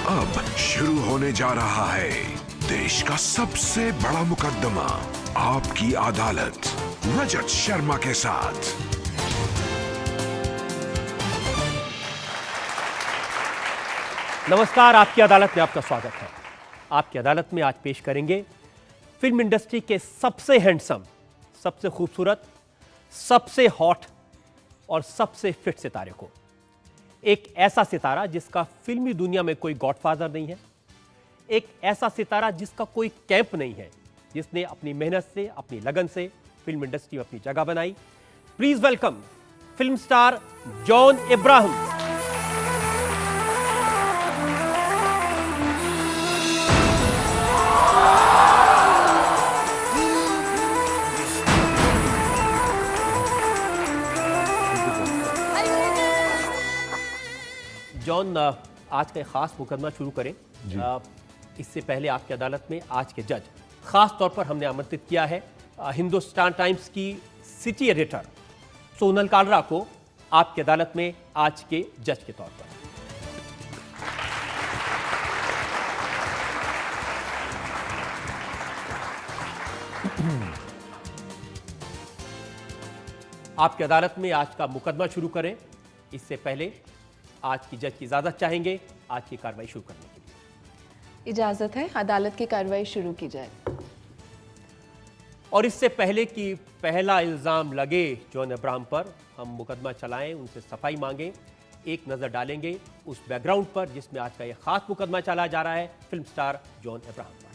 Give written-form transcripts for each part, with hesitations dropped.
अब शुरू होने जा रहा है देश का सबसे बड़ा मुकदमा, आपकी अदालत, रजत शर्मा के साथ। नमस्कार, आपकी अदालत में आपका स्वागत है। आपकी अदालत में आज पेश करेंगे फिल्म इंडस्ट्री के सबसे हैंडसम, सबसे खूबसूरत, सबसे हॉट और सबसे फिट सितारे को। एक ऐसा सितारा जिसका फिल्मी दुनिया में कोई गॉडफादर नहीं है, एक ऐसा सितारा जिसका कोई कैंप नहीं है, जिसने अपनी मेहनत से, अपनी लगन से फिल्म इंडस्ट्री में अपनी जगह बनाई। Please welcome film star John Ibrahim. John, आज का एक खास मुकदमा शुरू करें। इससे पहले आपकी अदालत में आज के जज खास तौर पर हमने आमंत्रित किया है हिंदुस्तान टाइम्स की सिटी एडिटर सोनल कालरा को आपकी अदालत में आज के जज के तौर पर। आपकी अदालत में आज का मुकदमा शुरू करें इससे पहले आज की जज की इजाजत चाहेंगे आज की कार्रवाई शुरू करने के लिए। इजाजत है, अदालत की कार्रवाई शुरू की जाए। और इससे पहले कि पहला इल्जाम लगे जॉन इब्राहिम पर, हम मुकदमा चलाएं, उनसे सफाई मांगें, एक नजर डालेंगे उस बैकग्राउंड पर जिसमें आज का यह खास मुकदमा चलाया जा रहा है फिल्म स्टार जॉन इब्राहिम पर।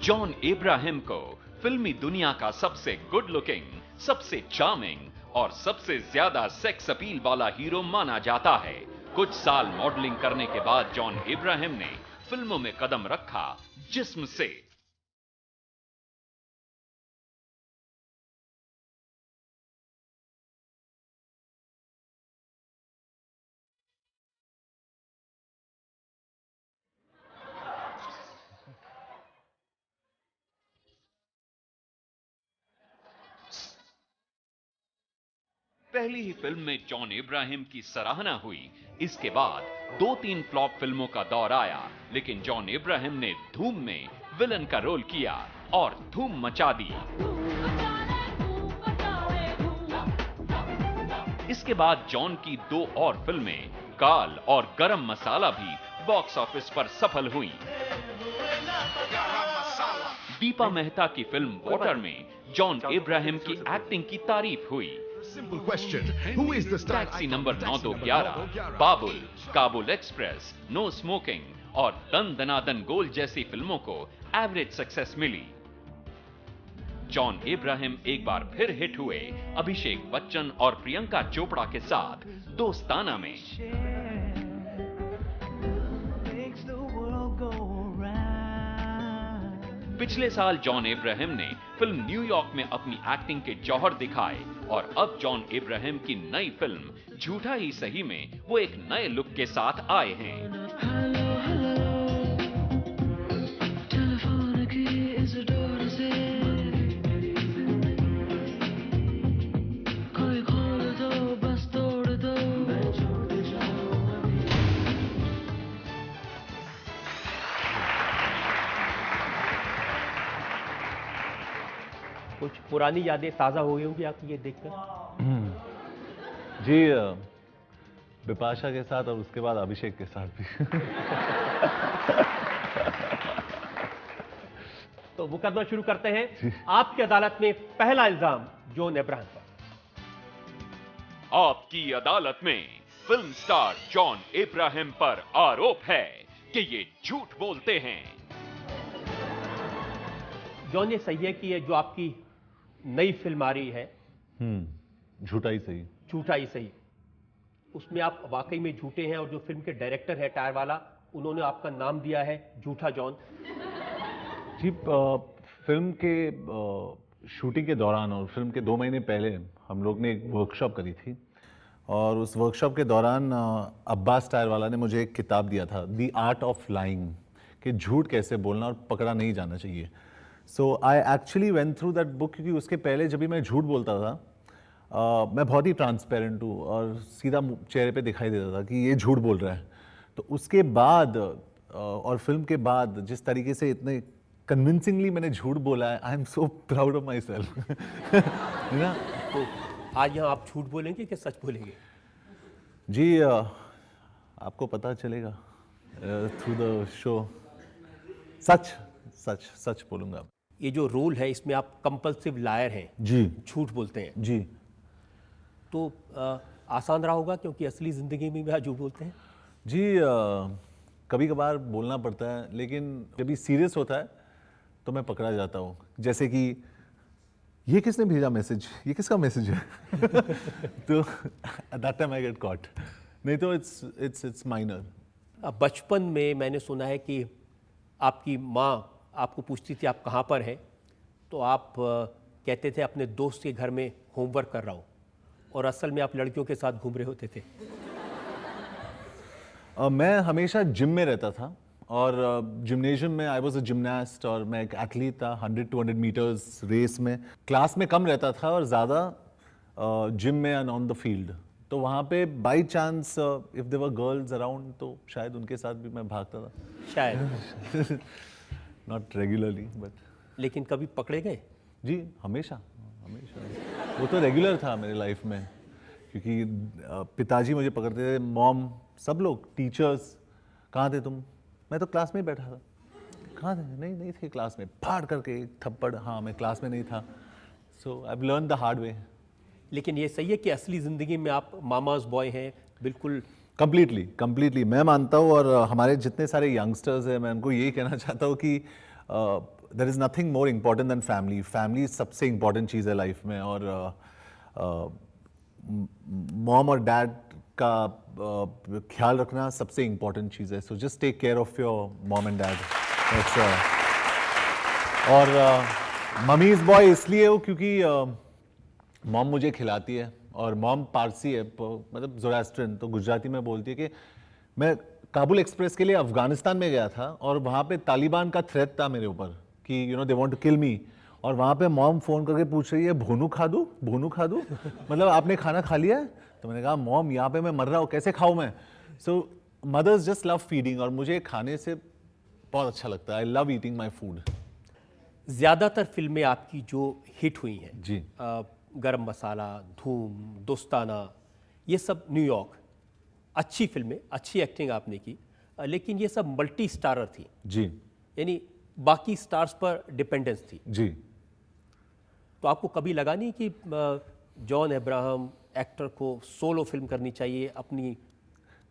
जॉन इब्राहिम को फिल्मी दुनिया का सबसे गुड लुकिंग, सबसे चार्मिंग और सबसे ज्यादा सेक्स अपील वाला हीरो माना जाता है। कुछ साल मॉडलिंग करने के बाद जॉन इब्राहिम ने फिल्मों में कदम रखा जिस्म से। पहली ही फिल्म में जॉन इब्राहिम की सराहना हुई। इसके बाद 2-3 फ्लॉप फिल्मों का दौर आया, लेकिन जॉन इब्राहिम ने धूम में विलन का रोल किया और धूम मचा दी। इसके बाद जॉन की 2 और फिल्में काल और गरम मसाला भी बॉक्स ऑफिस पर सफल हुई। दीपा मेहता की फिल्म वॉटर में जॉन इब्राहिम की एक्टिंग की तारीफ हुई। Simple question. Who is the star? Taxi number 9211, Babul, Kabul express, no smoking और दन दनादन गोल जैसी फिल्मों को एवरेज सक्सेस मिली। जॉन इब्राहिम एक बार फिर हिट हुए अभिषेक बच्चन और प्रियंका चोपड़ा के साथ दोस्ताना में। पिछले साल जॉन इब्राहिम ने फिल्म न्यूयॉर्क में अपनी एक्टिंग के जौहर दिखाए और अब जॉन इब्राहिम की नई फिल्म झूठा ही सही में वो एक नए लुक के साथ आए हैं। कुछ पुरानी यादें ताजा हो गई होंगी आपकी ये देखकर? जी, बिपाशा के साथ और उसके बाद अभिषेक के साथ भी। तो मुकदमा शुरू करते हैं। आपकी अदालत में पहला इल्जाम जॉन इब्राहिम पर। आपकी अदालत में फिल्म स्टार जॉन इब्राहिम पर आरोप है कि ये झूठ बोलते हैं। जॉन, ये सही है कि ये जो आपकी नई फिल्म आ रही है झूठा ही सही, झूठा ही सही, उसमें आप वाकई में झूठे हैं और जो फिल्म के डायरेक्टर है टायर वाला, उन्होंने आपका नाम दिया है झूठा जॉन? जी, फिल्म के शूटिंग के दौरान और फिल्म के 2 महीने पहले हम लोग ने एक वर्कशॉप करी थी और उस वर्कशॉप के दौरान अब्बास टायर वाला ने मुझे एक किताब दिया था, द आर्ट ऑफ लाइंग, कि झूठ कैसे बोलना और पकड़ा नहीं जाना चाहिए। So I actually went through that book, क्योंकि उसके पहले जब भी मैं झूठ बोलता था मैं बहुत ही ट्रांसपेरेंट हूँ और सीधा चेहरे पे दिखाई देता था कि ये झूठ बोल रहा है। तो उसके बाद और फिल्म के बाद जिस तरीके से इतने कन्विंसिंगली मैंने झूठ बोला है, I am so proud of my self. ना तो आज यहाँ आप झूठ बोलेंगे कि सच बोलेंगे? जी आपको पता चलेगा थ्रू द शो। सच सच सच बोलूँगा। ये जो रोल है इसमें आप कंपल्सिव लायर हैं, जी झूठ बोलते हैं, जी। तो आसान रहा होगा क्योंकि असली ज़िंदगी में भी आप झूठ बोलते हैं? जी कभी कभार बोलना पड़ता है, लेकिन जब भी सीरियस होता है तो मैं पकड़ा जाता हूँ। जैसे कि ये किसने भेजा मैसेज, ये किसका मैसेज है? तो that time I get caught. नहीं तो इट्स माइनर। बचपन में मैंने सुना है कि आपकी माँ आपको पूछती थी आप कहाँ पर हैं, तो आप कहते थे अपने दोस्त के घर में होमवर्क कर रहा हूँ, और असल में आप लड़कियों के साथ घूम रहे होते थे। मैं हमेशा जिम में रहता था और जिम्नेशियम में आई वॉज अ जिमनास्ट, और मैं एक एथलीट था 100-200 मीटर्स रेस में। क्लास में कम रहता था और ज़्यादा जिम में एंड ऑन द फील्ड। तो वहाँ पे by chance if there were girls around तो शायद उनके साथ भी मैं भागता था। शायद। Not regularly but. लेकिन कभी पकड़े गए? जी हमेशा हमेशा। वो तो रेगुलर था मेरे लाइफ में, क्योंकि पिताजी मुझे पकड़ते थे, मॉम, सब लोग, टीचर्स। कहाँ थे तुम? मैं तो क्लास में ही बैठा था। कहाँ थे? नहीं थे क्लास में। फाड़ करके एक थप्पड़, हाँ मैं क्लास में नहीं था। So I have learn the hard way. लेकिन ये सही है कि असली ज़िंदगी में आप मामाज बॉय हैं, बिल्कुल? कंप्लीटली मैं मानता हूँ, और हमारे जितने सारे यंगस्टर्स हैं, मैं उनको यही कहना चाहता हूँ कि there is nothing more important than family. Family सबसे इम्पॉर्टेंट चीज़ है लाइफ में, और मॉम और डैड का ख्याल रखना सबसे इम्पॉर्टेंट चीज़ है। So just take care of your mom and dad. और मम्मीज़ बॉय इसलिए हो क्योंकि मॉम मुझे खिलाती है, और मॉम पारसी है, मतलब ज़ोरास्ट्रियन, तो गुजराती में बोलती है कि मैं काबुल एक्सप्रेस के लिए अफ़गानिस्तान में गया था और वहाँ पे तालिबान का थ्रेट था मेरे ऊपर कि you know they want to kill me, और वहाँ पे मॉम फ़ोन करके पूछ रही है भोनू खा दूँ मतलब आपने खाना खा लिया है? तो मैंने कहा मॉम यहाँ पे मैं मर रहा हूँ, कैसे खाऊँ मैं? सो मदर्स जस्ट लव फीडिंग, और मुझे खाने से बहुत अच्छा लगता है। I love eating my food. ज़्यादातर फिल्में आपकी जो हिट हुई हैं, जी गरम मसाला, धूम, दोस्ताना, ये सब न्यूयॉर्क, अच्छी फिल्में, अच्छी एक्टिंग आपने की, लेकिन ये सब मल्टी स्टारर थी। जी यानी बाकी स्टार्स पर डिपेंडेंस थी। जी। तो आपको कभी लगा नहीं कि जॉन अब्राहम एक्टर को सोलो फिल्म करनी चाहिए अपनी?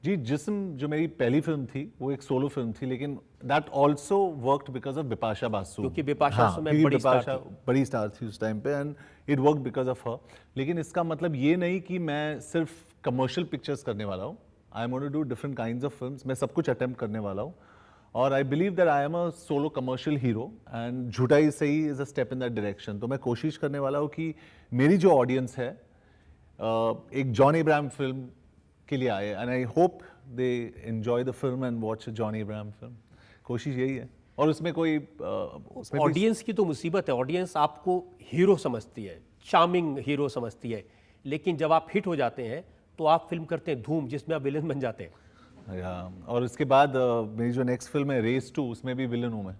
जी, जिस्म जो मेरी पहली फिल्म थी वो एक सोलो फिल्म थी, लेकिन that also worked because of Bipasha Basu, क्योंकि बिपाशा उस समय क्योंकि बड़ी स्टार बिपाशा थी। बड़ी स्टार थी उस टाइम पे, and it worked because of her. लेकिन इसका मतलब ये नहीं कि मैं सिर्फ कमर्शियल पिक्चर्स करने वाला हूँ। I am going to do different kinds of films. मैं सब कुछ अटेम्प्ट करने वाला हूँ, और I believe that I am a solo commercial hero, and Jhootha Hi Sahi is a step in that direction. तो मैं कोशिश करने वाला हूँ कि मेरी जो ऑडियंस है एक जॉन अब्राहम फिल्म के लिए आए, and I hope they enjoy the film and watch John Abraham film. कोशिश यही है, और उसमें कोई उसमें ऑडियंस की तो मुसीबत है, ऑडियंस आपको हीरो समझती है, चार्मिंग हीरो समझती है, लेकिन जब आप हिट हो जाते हैं तो आप फिल्म करते हैं धूम, जिसमें आप विलन बन जाते हैं। या और उसके बाद मेरी जो नेक्स्ट फिल्म है रेस 2, उसमें भी विलन हूँ मैं।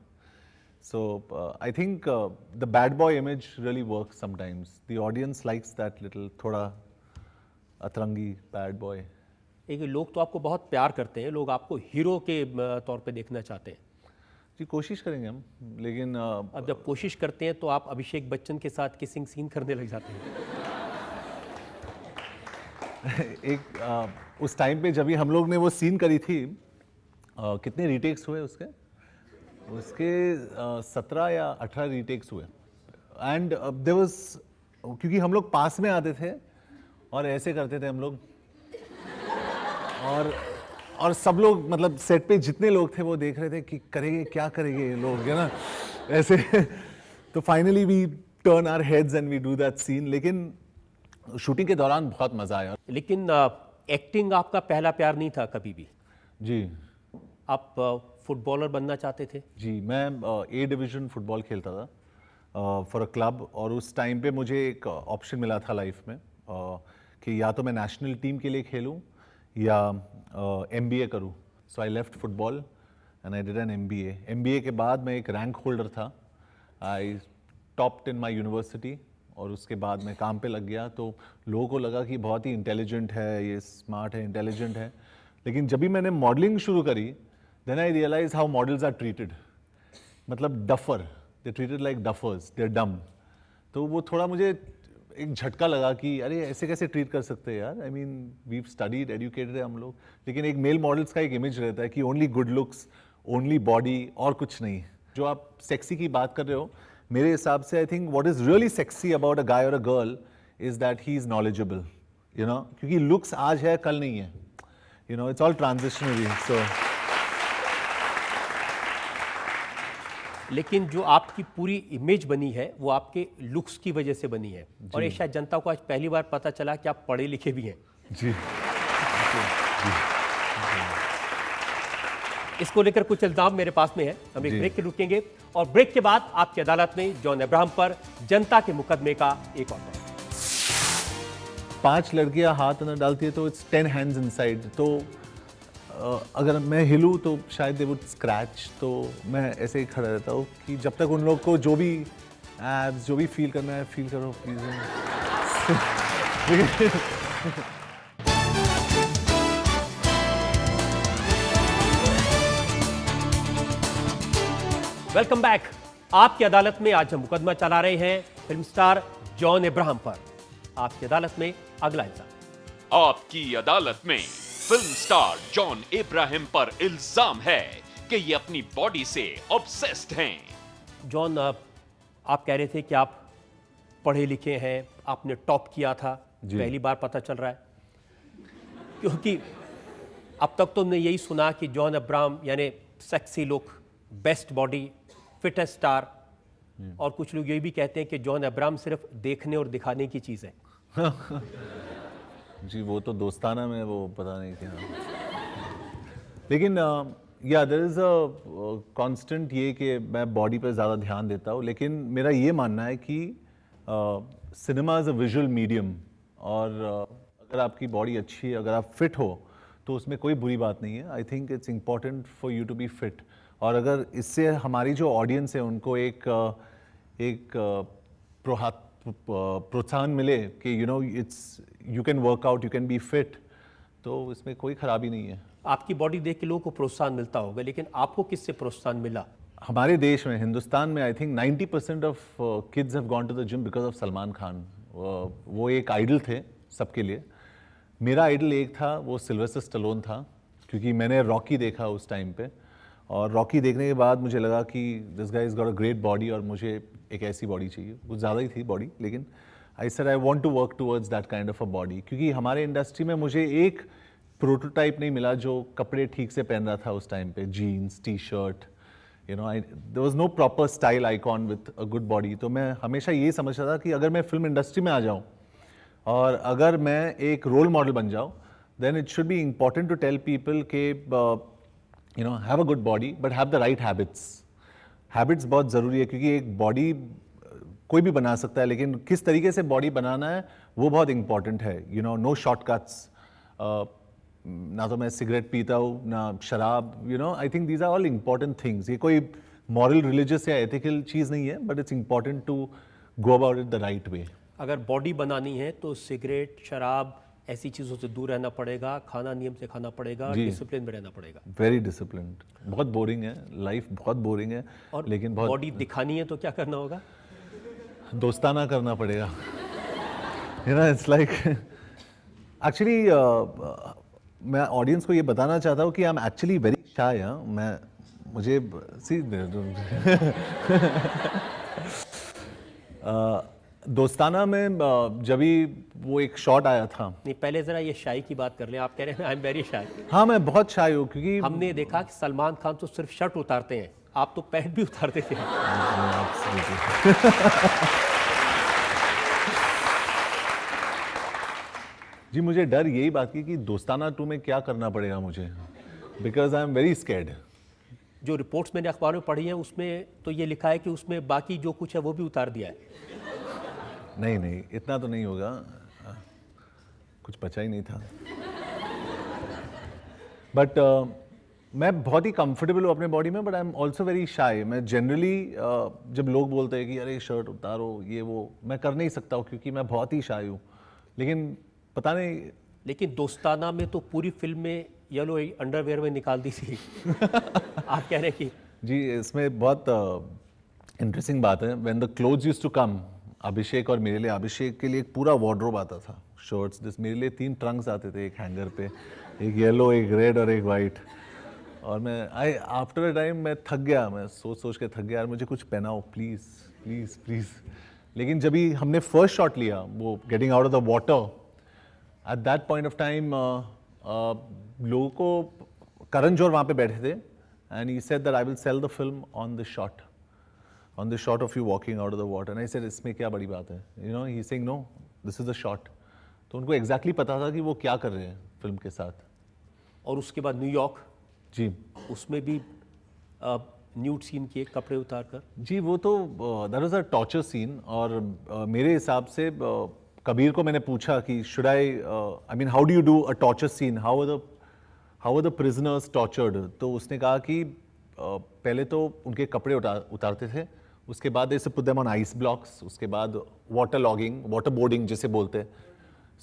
So I think the bad boy image really work sometimes. The audience likes that little, थोड़ा अतरंगी बैड बॉय। एक लोग तो आपको बहुत प्यार करते हैं, लोग आपको हीरो के तौर पे देखना चाहते हैं। जी कोशिश करेंगे हम, लेकिन अब जब कोशिश करते हैं तो आप अभिषेक बच्चन के साथ किसिंग सीन करने लग जाते हैं। एक उस टाइम पे जब भी हम लोग ने वो सीन करी थी, कितने रीटेक्स हुए उसके? उसके 17 या 18 रीटेक्स हुए, एंड देयर वाज, क्योंकि हम लोग पास में आते थे और ऐसे करते थे हम लोग, और सब लोग, मतलब सेट पे जितने लोग थे वो देख रहे थे कि करेंगे क्या करेंगे ये लोग, है ना, ऐसे। तो finally we turn our heads and we do that scene. लेकिन शूटिंग के दौरान बहुत मजा आया। लेकिन एक्टिंग आपका पहला प्यार नहीं था कभी भी? जी आप फुटबॉलर बनना चाहते थे? जी, मैं ए डिवीज़न फुटबॉल खेलता था फॉर अ क्लब, और उस टाइम पे मुझे एक ऑप्शन मिला था लाइफ में, कि या तो मैं नेशनल टीम के लिए खेलूं या MBA करूं. So I left football and I did an MBA. MBA के बाद मैं एक रैंक होल्डर था. I topped in my university और उसके बाद मैं काम पे लग गया. तो लोगों को लगा कि बहुत ही इंटेलिजेंट है, ये स्मार्ट है, इंटेलिजेंट है. लेकिन जब भी मैंने मॉडलिंग शुरू करी, then I realize how models are treated. मतलब duffer, they treated like duffers, they are dumb. तो वो थोड़ा मुझे एक झटका लगा कि अरे ऐसे कैसे ट्रीट कर सकते हैं यार. I mean we studied, educated है हम लोग, लेकिन एक मेल मॉडल्स का एक इमेज रहता है कि only good looks, only body और कुछ नहीं. जो आप सेक्सी की बात कर रहे हो, मेरे हिसाब से I think what is really sexy about a guy और a girl is that he is knowledgeable, you know. क्योंकि लुक्स आज है कल नहीं है, you know, it's all transitionary. So लेकिन जो आपकी पूरी इमेज बनी है वो आपके लुक्स की वजह से बनी है, और ये शायद जनता को आज पहली बार पता चला कि आप पढ़े लिखे भी हैं. जी. इसको लेकर कुछ इल्जाम मेरे पास में है. हम एक जी. ब्रेक के रुकेंगे और ब्रेक के बाद आपकी अदालत में जॉन अब्राहम पर जनता के मुकदमे का एक और दौर. 5 लड़कियां हाथ अंदर डालती है तो इट्स 10 हैंड्स इनसाइड. तो अगर मैं हिलूँ तो शायद दे वुड स्क्रैच. तो मैं ऐसे ही खड़ा रहता हूँ कि जब तक उन लोग को जो भी एब्स, जो भी फील करना है फील करो प्लीज. Welcome back. आपकी अदालत में आज हम मुकदमा चला रहे हैं फिल्म स्टार जॉन अब्राहम पर. आपकी अदालत में अगला इल्जाम. आपकी अदालत में फिल्म स्टार जॉन इब्राहिम पर इल्जाम है कि ये अपनी बॉडी से ऑब्सेस्ड हैं. जॉन, आप कह रहे थे कि आप पढ़े लिखे हैं, आपने टॉप किया था. पहली बार पता चल रहा है, क्योंकि अब तक तो हमने यही सुना कि जॉन अब्राहम यानी sexy look, best body, fittest star, और कुछ लोग ये भी कहते हैं कि जॉन अब्राहम सिर्फ देखने और दिखाने की चीज़ है. जी, वो तो दोस्ताना में वो पता नहीं क्या. लेकिन या देयर इज अ कांस्टेंट ये कि मैं बॉडी पे ज़्यादा ध्यान देता हूँ. लेकिन मेरा ये मानना है कि cinema is a visual medium, और अगर आपकी बॉडी अच्छी है, अगर आप फिट हो, तो उसमें कोई बुरी बात नहीं है. I think it's important for you to be fit. और अगर इससे हमारी जो ऑडियंस है उनको एक प्रोत्साहन मिले कि you know it's you can work out, you can be fit, तो इसमें कोई खराबी नहीं है. आपकी बॉडी देख के लोगों को प्रोत्साहन मिलता होगा, लेकिन आपको किससे प्रोत्साहन मिला? हमारे देश में, हिंदुस्तान में, I think 90% of kids have gone to the gym because of Salman Khan. वो एक आइडल थे सबके लिए. मेरा आइडल एक था, वो सिल्वेस्टर स्टैलोन था, क्योंकि मैंने रॉकी देखा उस टाइम पे, और रॉकी देखने के बाद मुझे लगा कि this guy is got a great body और मुझे एक ऐसी बॉडी चाहिए. कुछ ज़्यादा ही थी बॉडी, लेकिन I said I want to work towards that kind of a body. क्योंकि हमारे इंडस्ट्री में मुझे एक प्रोटोटाइप नहीं मिला जो कपड़े ठीक से पहन रहा था उस टाइम पे. Jeans, T shirt, you know, there was no proper style icon with a good body. तो मैं हमेशा ये समझता था कि अगर मैं फिल्म इंडस्ट्री में आ जाऊँ और अगर मैं एक रोल मॉडल बन जाऊँ, then it should be important to tell people के you know have a good body but have the right habits. Habits बहुत ज़रूरी है, क्योंकि एक बॉडी कोई भी बना सकता है, लेकिन किस तरीके से बॉडी बनाना है वो बहुत इंपॉर्टेंट है. You know, no shortcuts. ना तो मैं सिगरेट पीता हूँ, ना शराब. You know, I think these are all important things. ये कोई मॉरल, रिलीजियस या एथिकल चीज़ नहीं है, but it's important to go about it the right way. अगर बॉडी बनानी है तो सिगरेट, शराब, ऐसी चीज़ों से दूर रहना पड़ेगा, खाना नियम से खाना पड़ेगा, डिसिप्लिन में रहना पड़ेगा. Very disciplined. बहुत बोरिंग है लाइफ, बहुत बोरिंग है. और लेकिन बहुत बॉडी दिखानी है तो क्या करना होगा? दोस्ताना करना पड़ेगा. You know, it's like actually मैं ऑडियंस को ये बताना चाहता हूँ कि I am actually very shy. मैं मुझे दोस्ताना में जब भी वो एक शॉट आया था. नहीं, पहले जरा ये शाय की बात कर लें. आप कह रहे हैं आई एम वेरी शाय. हाँ, मैं बहुत शाय हूँ, क्योंकि हमने देखा कि सलमान खान तो सिर्फ शर्ट उतारते हैं, आप तो पैंट भी उतारते थे. जी, मुझे डर यही बात की कि दोस्ताना 2 में क्या करना पड़ेगा मुझे, because I am very scared. जो रिपोर्ट्स मैंने अखबार में पढ़ी हैं उसमें तो ये लिखा है कि उसमें बाकी जो कुछ है वो भी उतार दिया है. नहीं, इतना तो नहीं होगा. कुछ बचा ही नहीं था। बट मैं बहुत ही कंफर्टेबल हूँ अपने बॉडी में, but I am also very shy. मैं जनरली जब लोग बोलते हैं कि अरे शर्ट उतारो ये वो, मैं कर नहीं सकता हूँ क्योंकि मैं बहुत ही शाई हूँ। लेकिन पता नहीं, लेकिन दोस्ताना में तो पूरी फिल्म में येलो अंडरवेयर में निकाल दी थी। आप कह रहे हैं कि जी इसमें बहुत इंटरेस्टिंग बात है। When the clothes used to come, Abhishek और मेरे लिए, अभिषेक के लिए एक पूरा वार्डरोब आता था शर्ट्स, जिस मेरे लिए 3 ट्रंक्स आते थे एक हैंगर पे, एक येलो, एक रेड और एक वाइट। और मैं आफ्टर अ टाइम मैं थक गया, मैं सोच के थक गया, यार मुझे कुछ पहनाओ प्लीज़ प्लीज़ प्लीज़। लेकिन जब ही हमने फर्स्ट शॉट लिया, वो getting out of the water, at that point of time लोगों को, करण जौहर वहाँ पे बैठे थे, and he said that I will sell the film on the shot of you walking out of the water. And I said इसमें क्या बड़ी बात है, you know, he saying no this is the shot. तो उनको exactly पता था कि वो क्या कर रहे हैं फिल्म के साथ। और उसके बाद न्यूयॉर्क, जी उसमें भी न्यूड सीन किए कपड़े उतार कर। जी, वो तो that was a torture scene. और मेरे हिसाब से कबीर को मैंने पूछा कि should I mean how do you do a torture scene, how are the prisoners tortured. तो उसने कहा कि पहले तो उनके कपड़े उतारते थे, उसके बाद they put them on ice blocks, उसके बाद वाटर लॉगिंग, वाटर बोर्डिंग जिसे बोलते हैं।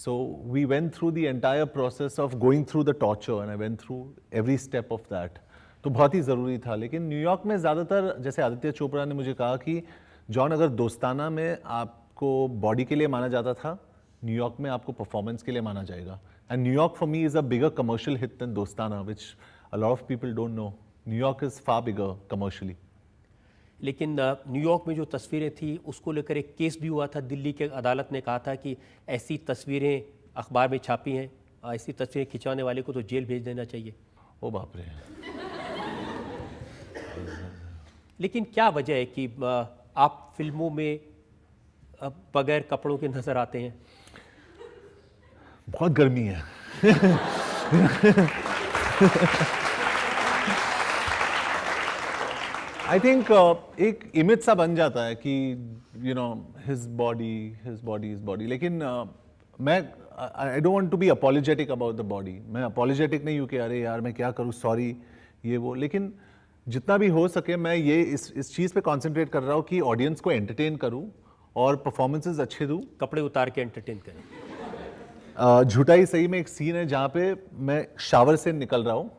So we went through the entire process of going through the torture, and I went through every step of that. तो बहुत ही ज़रूरी था। लेकिन न्यूयॉर्क में ज़्यादातर, जैसे आदित्य चोपड़ा ने मुझे कहा कि जॉन, अगर दोस्ताना में आपको बॉडी के लिए माना जाता था, न्यूयॉर्क में आपको परफॉर्मेंस के लिए माना जाएगा। And New York for me is a bigger commercial hit than Dostana, which a lot of people don't know. New York is far bigger commercially. लेकिन न्यूयॉर्क में जो तस्वीरें थी उसको लेकर एक केस भी हुआ था। दिल्ली के अदालत ने कहा था कि ऐसी तस्वीरें अखबार में छापी हैं, ऐसी तस्वीरें खिंचवाने वाले को तो जेल भेज देना चाहिए। ओ बाप रे। लेकिन क्या वजह है कि आप फिल्मों में बगैर कपड़ों के नजर आते हैं? बहुत गर्मी है। आई थिंक एक इमेज सा बन जाता है कि यू नो हिज बॉडी। लेकिन मैं I don't want to be apologetic about the body. मैं अपॉलोजेटिक नहीं हूँ कि अरे यार मैं क्या करूँ, सॉरी ये वो। लेकिन जितना भी हो सके मैं ये इस चीज़ पे कॉन्सेंट्रेट कर रहा हूँ कि ऑडियंस को एंटरटेन करूँ और परफॉर्मेंसेज अच्छे दूँ। कपड़े उतार के एंटरटेन करें। झूठा ही सही में एक सीन है जहाँ पे मैं शावर से निकल रहा हूँ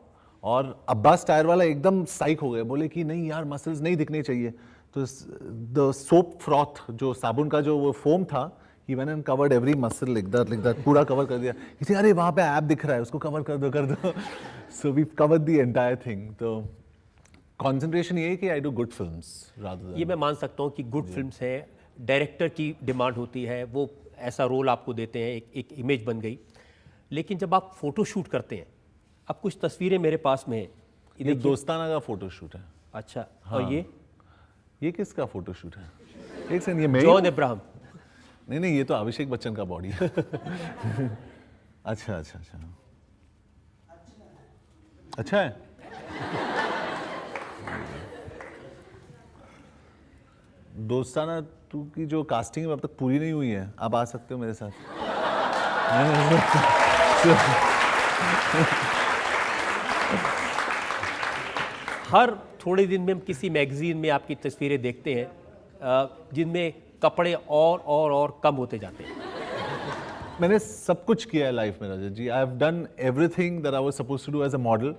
और अब्बास टायर वाला एकदम साइक हो गया, बोले कि नहीं यार मसल्स नहीं दिखने चाहिए। तो द सोप फ्रॉथ, जो साबुन का जो वो फोम था, he went and covered every muscle like that, पूरा कवर कर दिया। किसी अरे वहाँ पे ऐप दिख रहा है, उसको कवर कर दो। So we covered the entire thing. तो कंसंट्रेशन ये है कि I do good films rather. ये मैं मान सकता हूँ कि गुड फिल्म्स है, डायरेक्टर की डिमांड होती है, वो ऐसा रोल आपको देते हैं, एक इमेज बन गई। लेकिन जब आप फोटो शूट करते हैं, अब कुछ तस्वीरें मेरे पास में है, ये दोस्ताना का फोटोशूट है। अच्छा। हाँ। और ये किसका फोटोशूट है? एक सेकंड, ये मैं जॉन अब्राहम। नहीं, ये तो अभिषेक बच्चन का बॉडी है। अच्छा। अच्छा है। दोस्ताना टू की जो कास्टिंग है अब तक पूरी नहीं हुई है, आप आ सकते हो मेरे साथ। हर थोड़े दिन में हम किसी मैगजीन में आपकी तस्वीरें देखते हैं जिनमें कपड़े और कम होते जाते हैं। मैंने सब कुछ किया है लाइफ में Rajat ji. I have done everything that I was supposed to do as a model.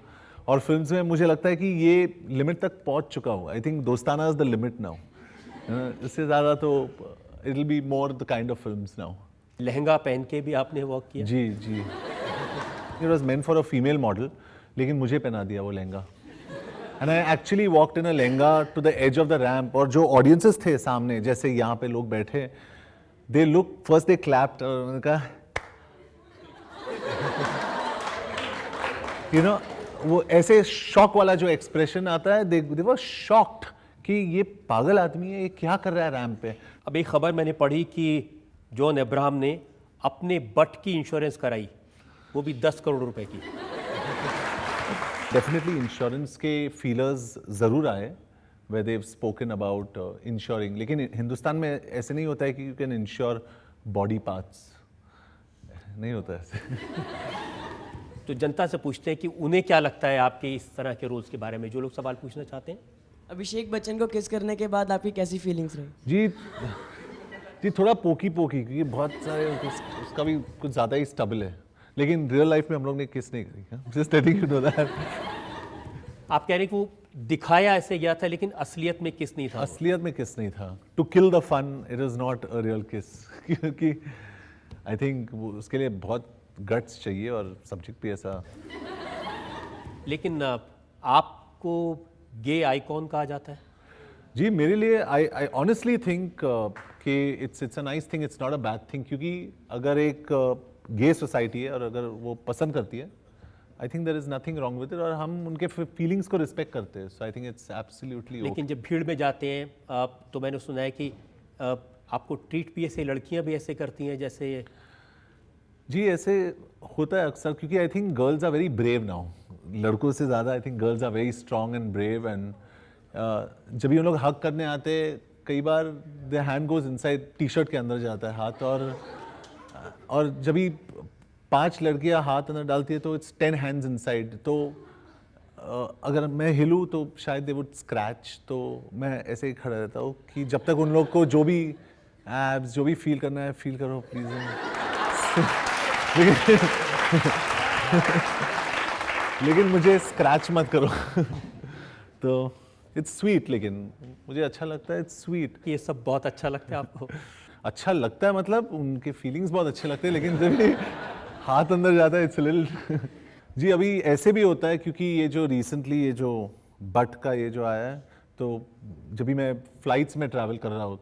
और फिल्म्स में मुझे लगता है कि ये लिमिट तक पहुंच चुका हूँ। I think Dostana is the limit now. इससे ज़्यादा तो it will be more the kind of films now. Lehenga पहन के भी आपने वॉक किया? जी। It was meant for a female model, लेकिन मुझे पहना दिया वो lehenga. And I actually walked in a lehenga to the edge of the ramp. और जो ऑडियंसेस थे सामने, जैसे यहाँ पे लोग बैठे, they look first, they clapped और उन्होंने कहा यू नो, वो ऐसे शॉक वाला जो एक्सप्रेशन आता है, दे वर शॉक्ड कि ये पागल आदमी है, ये क्या कर रहा है रैम्प पे। अब एक खबर मैंने पढ़ी कि जॉन अब्राहम ने अपने बट की इंश्योरेंस कराई, वो भी 10 करोड़ रुपए की। डेफिनेटली इंश्योरेंस के फीलर्स ज़रूर आए where they've spoken about insuring, लेकिन हिंदुस्तान में ऐसे नहीं होता है कि you can insure body parts. नहीं होता ऐसे। तो जनता से पूछते हैं कि उन्हें क्या लगता है आपके इस तरह के रोल्स के बारे में, जो लोग सवाल पूछना चाहते हैं। अभिषेक बच्चन को किस करने के बाद आपकी कैसी फीलिंग्स रही? जी थोड़ा पोकी क्योंकि बहुत सारे उसका भी कुछ ज़्यादा ही स्टबल है, लेकिन रियल लाइफ में हम लोग ने किस नहीं करी। Just letting you know that. आप कह रहे हैं कि वो दिखाया ऐसे गया था लेकिन असलियत में किस नहीं था। असलियत में किस नहीं था। To kill the fun it is not a real kiss, क्योंकि आई थिंक उसके लिए बहुत गट्स चाहिए और सब्जेक्ट भी ऐसा। लेकिन आपको गे आइकॉन कहा जाता है। जी मेरे लिए आई ऑनेस्टली थिंक कि it's a nice thing, it's not a bad thing, क्योंकि अगर एक गे सोसाइटी है और अगर वो पसंद करती है, I think there is nothing wrong with it, और हम उनके फीलिंग्स को रिस्पेक्ट करते हैं, so I think it's absolutely. लेकिन जब भीड़ में जाते हैं तो मैंने सुना है कि आपको ट्रीट भी ऐसे, लड़कियां भी ऐसे करती हैं जैसे। जी ऐसे होता है अक्सर, क्योंकि I think girls are very brave now, लड़कों से ज़्यादा I think girls are very strong and brave, and जब भी उन लोग हक करने आते कई बार the hand goes inside T shirt के अंदर जाता है हाथ, और जब भी 5 लड़कियां हाथ अंदर डालती है तो इट्स 10 हैंड्स इनसाइड, तो अगर मैं हिलूँ तो शायद दे वुड स्क्रैच, तो मैं ऐसे ही खड़ा रहता हूँ कि जब तक उन लोग को जो भी एब्स जो भी फील करना है फील करो प्लीज़। लेकिन मुझे स्क्रैच मत करो। तो इट्स स्वीट, लेकिन मुझे अच्छा लगता है, इट्स स्वीट। ये सब बहुत अच्छा लगता है आपको? अच्छा लगता है मतलब उनके फीलिंग्स बहुत अच्छे लगते हैं, लेकिन जब भी हाथ अंदर जाता है इट्स लिटिल। जी अभी ऐसे भी होता है, क्योंकि ये जो रिसेंटली ये जो बट का ये जो आया है, तो जब भी मैं फ्लाइट्स में ट्रैवल कर रहा हूँ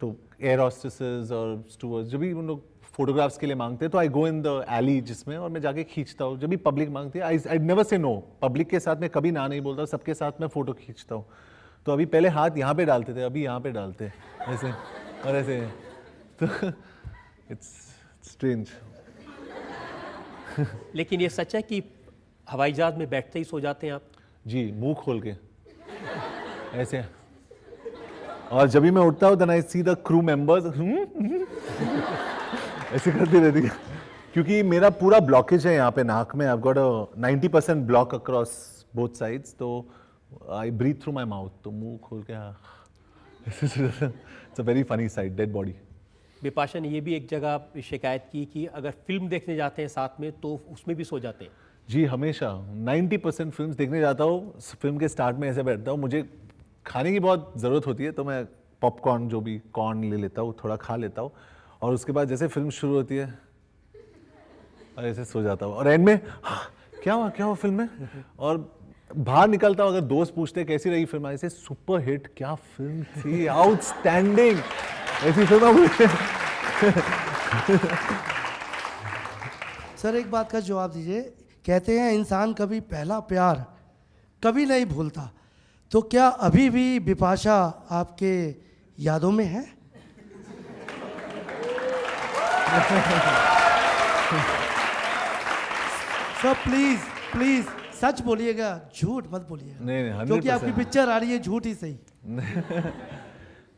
तो एयर हॉस्टेसेस और स्टूवर्ड्स जब भी उन लोग फोटोग्राफ्स के लिए मांगते हैं तो आई गो इन द एली जिसमें, और मैं जाके खींचता हूँ। जब भी पब्लिक मांगती है I never say no, public के साथ मैं कभी ना नहीं बोलता, सबके साथ मैं फ़ोटो खींचता हूँ। तो अभी पहले हाथ यहाँ पे डालते थे, अभी यहाँ पे डालते हैं ऐसे और ऐसे, तो इट्स स्ट्रेंज। लेकिन ये सच है कि हवाई जहाज में बैठते ही सो जाते हैं आप? जी मुंह खोल के ऐसे, और जब भी मैं उठता हूँ then I see the crew members ऐसे करते रहती है, क्योंकि मेरा पूरा ब्लॉकेज है यहाँ पे नाक में। I have got a 90% block across both sides, तो आई ब्रीथ थ्रू माय माउथ, तो मुंह खोल के it's a very funny side, dead body. Bipasha ने ये भी एक जगह शिकायत की कि अगर फिल्म देखने जाते हैं साथ में तो उसमें भी सो जाते हैं। जी हमेशा 90% फिल्म्स देखने जाता हूँ, फिल्म के स्टार्ट में ऐसे बैठता हूँ, मुझे खाने की बहुत ज़रूरत होती है तो मैं पॉपकॉर्न जो भी कॉर्न ले लेता हूँ, थोड़ा खा लेता हूँ, और उसके बाद जैसे फिल्म शुरू होती है और ऐसे सो जाता हूँ, और एंड में क्या हुआ फिल्म में, और बाहर निकलता हूँ, अगर दोस्त पूछते कैसी रही फिल्म, ऐसे सुपर हिट, क्या फिल्म थी, आउटस्टैंडिंग, ऐसी फिल्म। सर एक बात का जवाब दीजिए, कहते हैं इंसान कभी पहला प्यार कभी नहीं भूलता, तो क्या अभी भी बिपाशा आपके यादों में है? सर प्लीज प्लीज सच बोलिएगा, झूठ मत बोलिएगा। नहीं 100%। क्योंकि आपकी पिक्चर आ रही है, झूठ ही सही।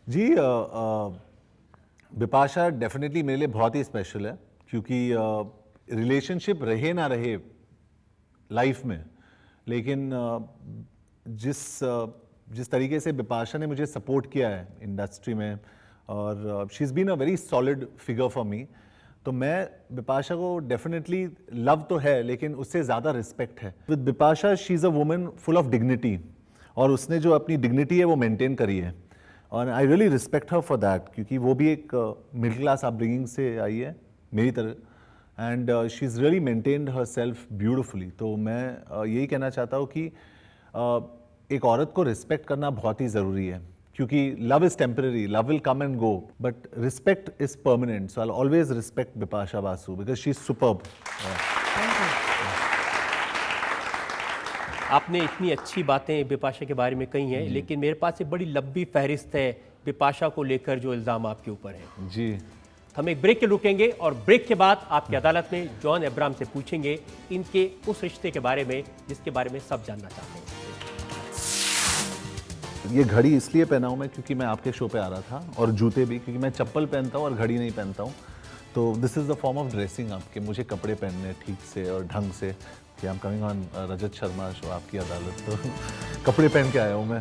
जी बिपाशा डेफिनेटली मेरे लिए बहुत ही स्पेशल है, क्योंकि रिलेशनशिप रहे ना रहे लाइफ में, लेकिन जिस तरीके से बिपाशा ने मुझे सपोर्ट किया है इंडस्ट्री में, और she is been a very solid figure for me, तो मैं बिपाशा को डेफिनेटली लव तो है, लेकिन उससे ज़्यादा रिस्पेक्ट है। With Bipasha she is a woman full of dignity, और उसने जो अपनी डिग्निटी है वो मेंटेन करी है, और I really respect her for that, क्योंकि वो भी एक मिडिल क्लास अपब्रिंगिंग से आई है मेरी तरह, and she is really maintained her self beautifully. तो मैं यही कहना चाहता हूँ कि एक औरत को रिस्पेक्ट करना बहुत ही ज़रूरी है, क्योंकि love is temporary, love will come and go, but respect is permanent. So I always respect Bipasha Basu because she is superb. आपने इतनी अच्छी बातें बिपाशा के बारे में कही हैं, लेकिन मेरे पास एक बड़ी लंबी फहरिस्त है बिपाशा को लेकर जो इल्ज़ाम आपके ऊपर है। जी हम एक ब्रेक के रुकेंगे, और ब्रेक के बाद आपकी अदालत में जॉन अब्राहम से पूछेंगे इनके उस रिश्ते के बारे में जिसके बारे में सब जानना चाहते हैं। ये घड़ी इसलिए पहना हूँ मैं क्योंकि मैं आपके शो पे आ रहा था, और जूते भी, क्योंकि मैं चप्पल पहनता हूँ और घड़ी नहीं पहनता हूँ, तो this is the form of dressing आपके, मुझे कपड़े पहनने ठीक से और ढंग से कि I am coming on Rajat Sharma show आपकी अदालत, तो कपड़े पहन के आया हूँ मैं।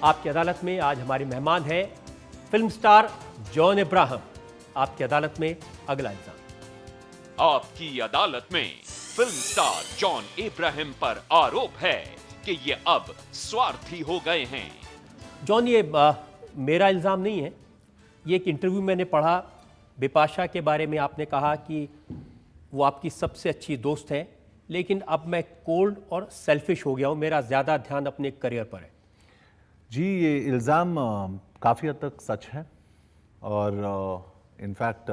आपकी अदालत में आज हमारे मेहमान हैं फिल्म स्टार जॉन इब्राहिम। आपकी अदालत में अगला इल्जाम। आपकी अदालत में फिल्म स्टार जॉन इब्राहिम पर आरोप है कि ये अब स्वार्थी हो गए हैं। जॉन, ये मेरा इल्ज़ाम नहीं है, ये एक इंटरव्यू मैंने पढ़ा, बिपाशा के बारे में आपने कहा कि वो आपकी सबसे अच्छी दोस्त है, लेकिन अब मैं कोल्ड और सेल्फिश हो गया हूँ, मेरा ज़्यादा ध्यान अपने करियर पर है। जी, ये इल्ज़ाम काफ़ी हद तक सच है और इनफैक्ट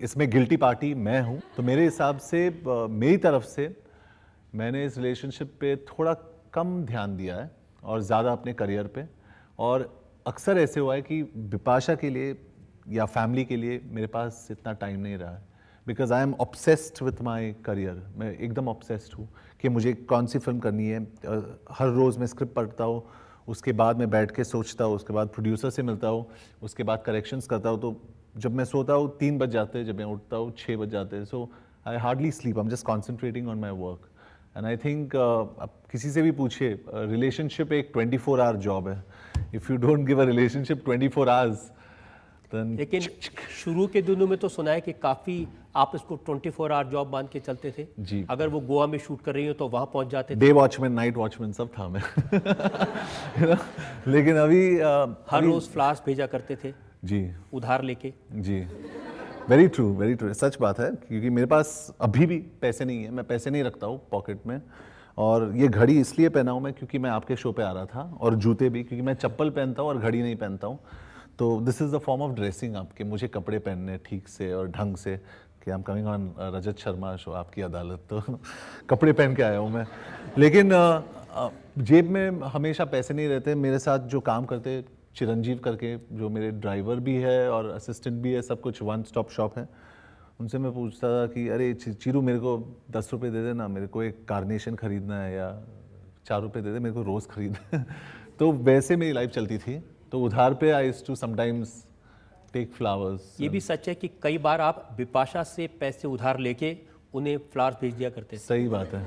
इसमें गिल्टी पार्टी मैं हूँ। तो मेरे हिसाब से मेरी तरफ से मैंने इस रिलेशनशिप पे थोड़ा कम ध्यान दिया है और ज़्यादा अपने करियर पे, और अक्सर ऐसे हुआ है कि बिपाशा के लिए या फैमिली के लिए मेरे पास इतना टाइम नहीं रहा है, because I am obsessed with my career. मैं एकदम ऑब्सेस्ड हूँ कि मुझे कौन सी फिल्म करनी है। हर रोज़ मैं स्क्रिप्ट पढ़ता हूँ, उसके बाद मैं बैठ के सोचता हूँ, उसके बाद प्रोड्यूसर से मिलता हूँ, उसके बाद करेक्शंस करता हूँ। तो जब मैं सोता हूँ 3 बज जाते हैं, जब मैं उठता हूँ 6 बज जाते हैं। So I hardly sleep, I am just concentrating on my work. And I think अब किसी से भी पूछिए, रिलेशनशिप एक 24 आवर जॉब है। If you don't give a relationship 24 hours then. लेकिन शुरू के दिनों में तो सुना है कि काफ़ी आप इसको 24 आवर जॉब मान के चलते थे। जी। अगर वो गोवा में शूट कर रही हो तो वहाँ पहुँच जाते थे। डे वॉचमैन, नाइट वॉचमैन सब था मैं। लेकिन अभी हर रोज़ फ्लावर्स भेजा करते थे जी, उधार लेके। जी, वेरी ट्रू, सच बात है, क्योंकि मेरे पास अभी भी पैसे नहीं है, मैं पैसे नहीं रखता हूँ पॉकेट में। और ये घड़ी इसलिए पहना हूँ मैं क्योंकि मैं आपके शो पे आ रहा था, और जूते भी क्योंकि मैं चप्पल पहनता हूँ और घड़ी नहीं पहनता हूँ। तो this is the form of dressing आपके, मुझे कपड़े पहनने ठीक से और ढंग से कि I am coming on Rajat Sharma show आपकी अदालत, तो कपड़े पहन के आया हूँ मैं। लेकिन जेब में हमेशा पैसे नहीं रहते। मेरे साथ जो काम करते चिरंजीव करके, जो मेरे ड्राइवर भी है और असिस्टेंट भी है, सब कुछ वन स्टॉप शॉप है, उनसे मैं पूछता था कि अरे चीरू मेरे को 10 रुपये दे देना, मेरे को एक कार्नेशन खरीदना है, या 4 रुपये दे दे, मेरे को रोज़ खरीदना है। तो वैसे मेरी लाइफ चलती थी। तो उधार पे I used to sometimes take flowers. ये भी सच है कि कई बार आप बिपाशा से पैसे उधार लेके उन्हें फ्लावर्स भेज दिया करते थे। सही बात है।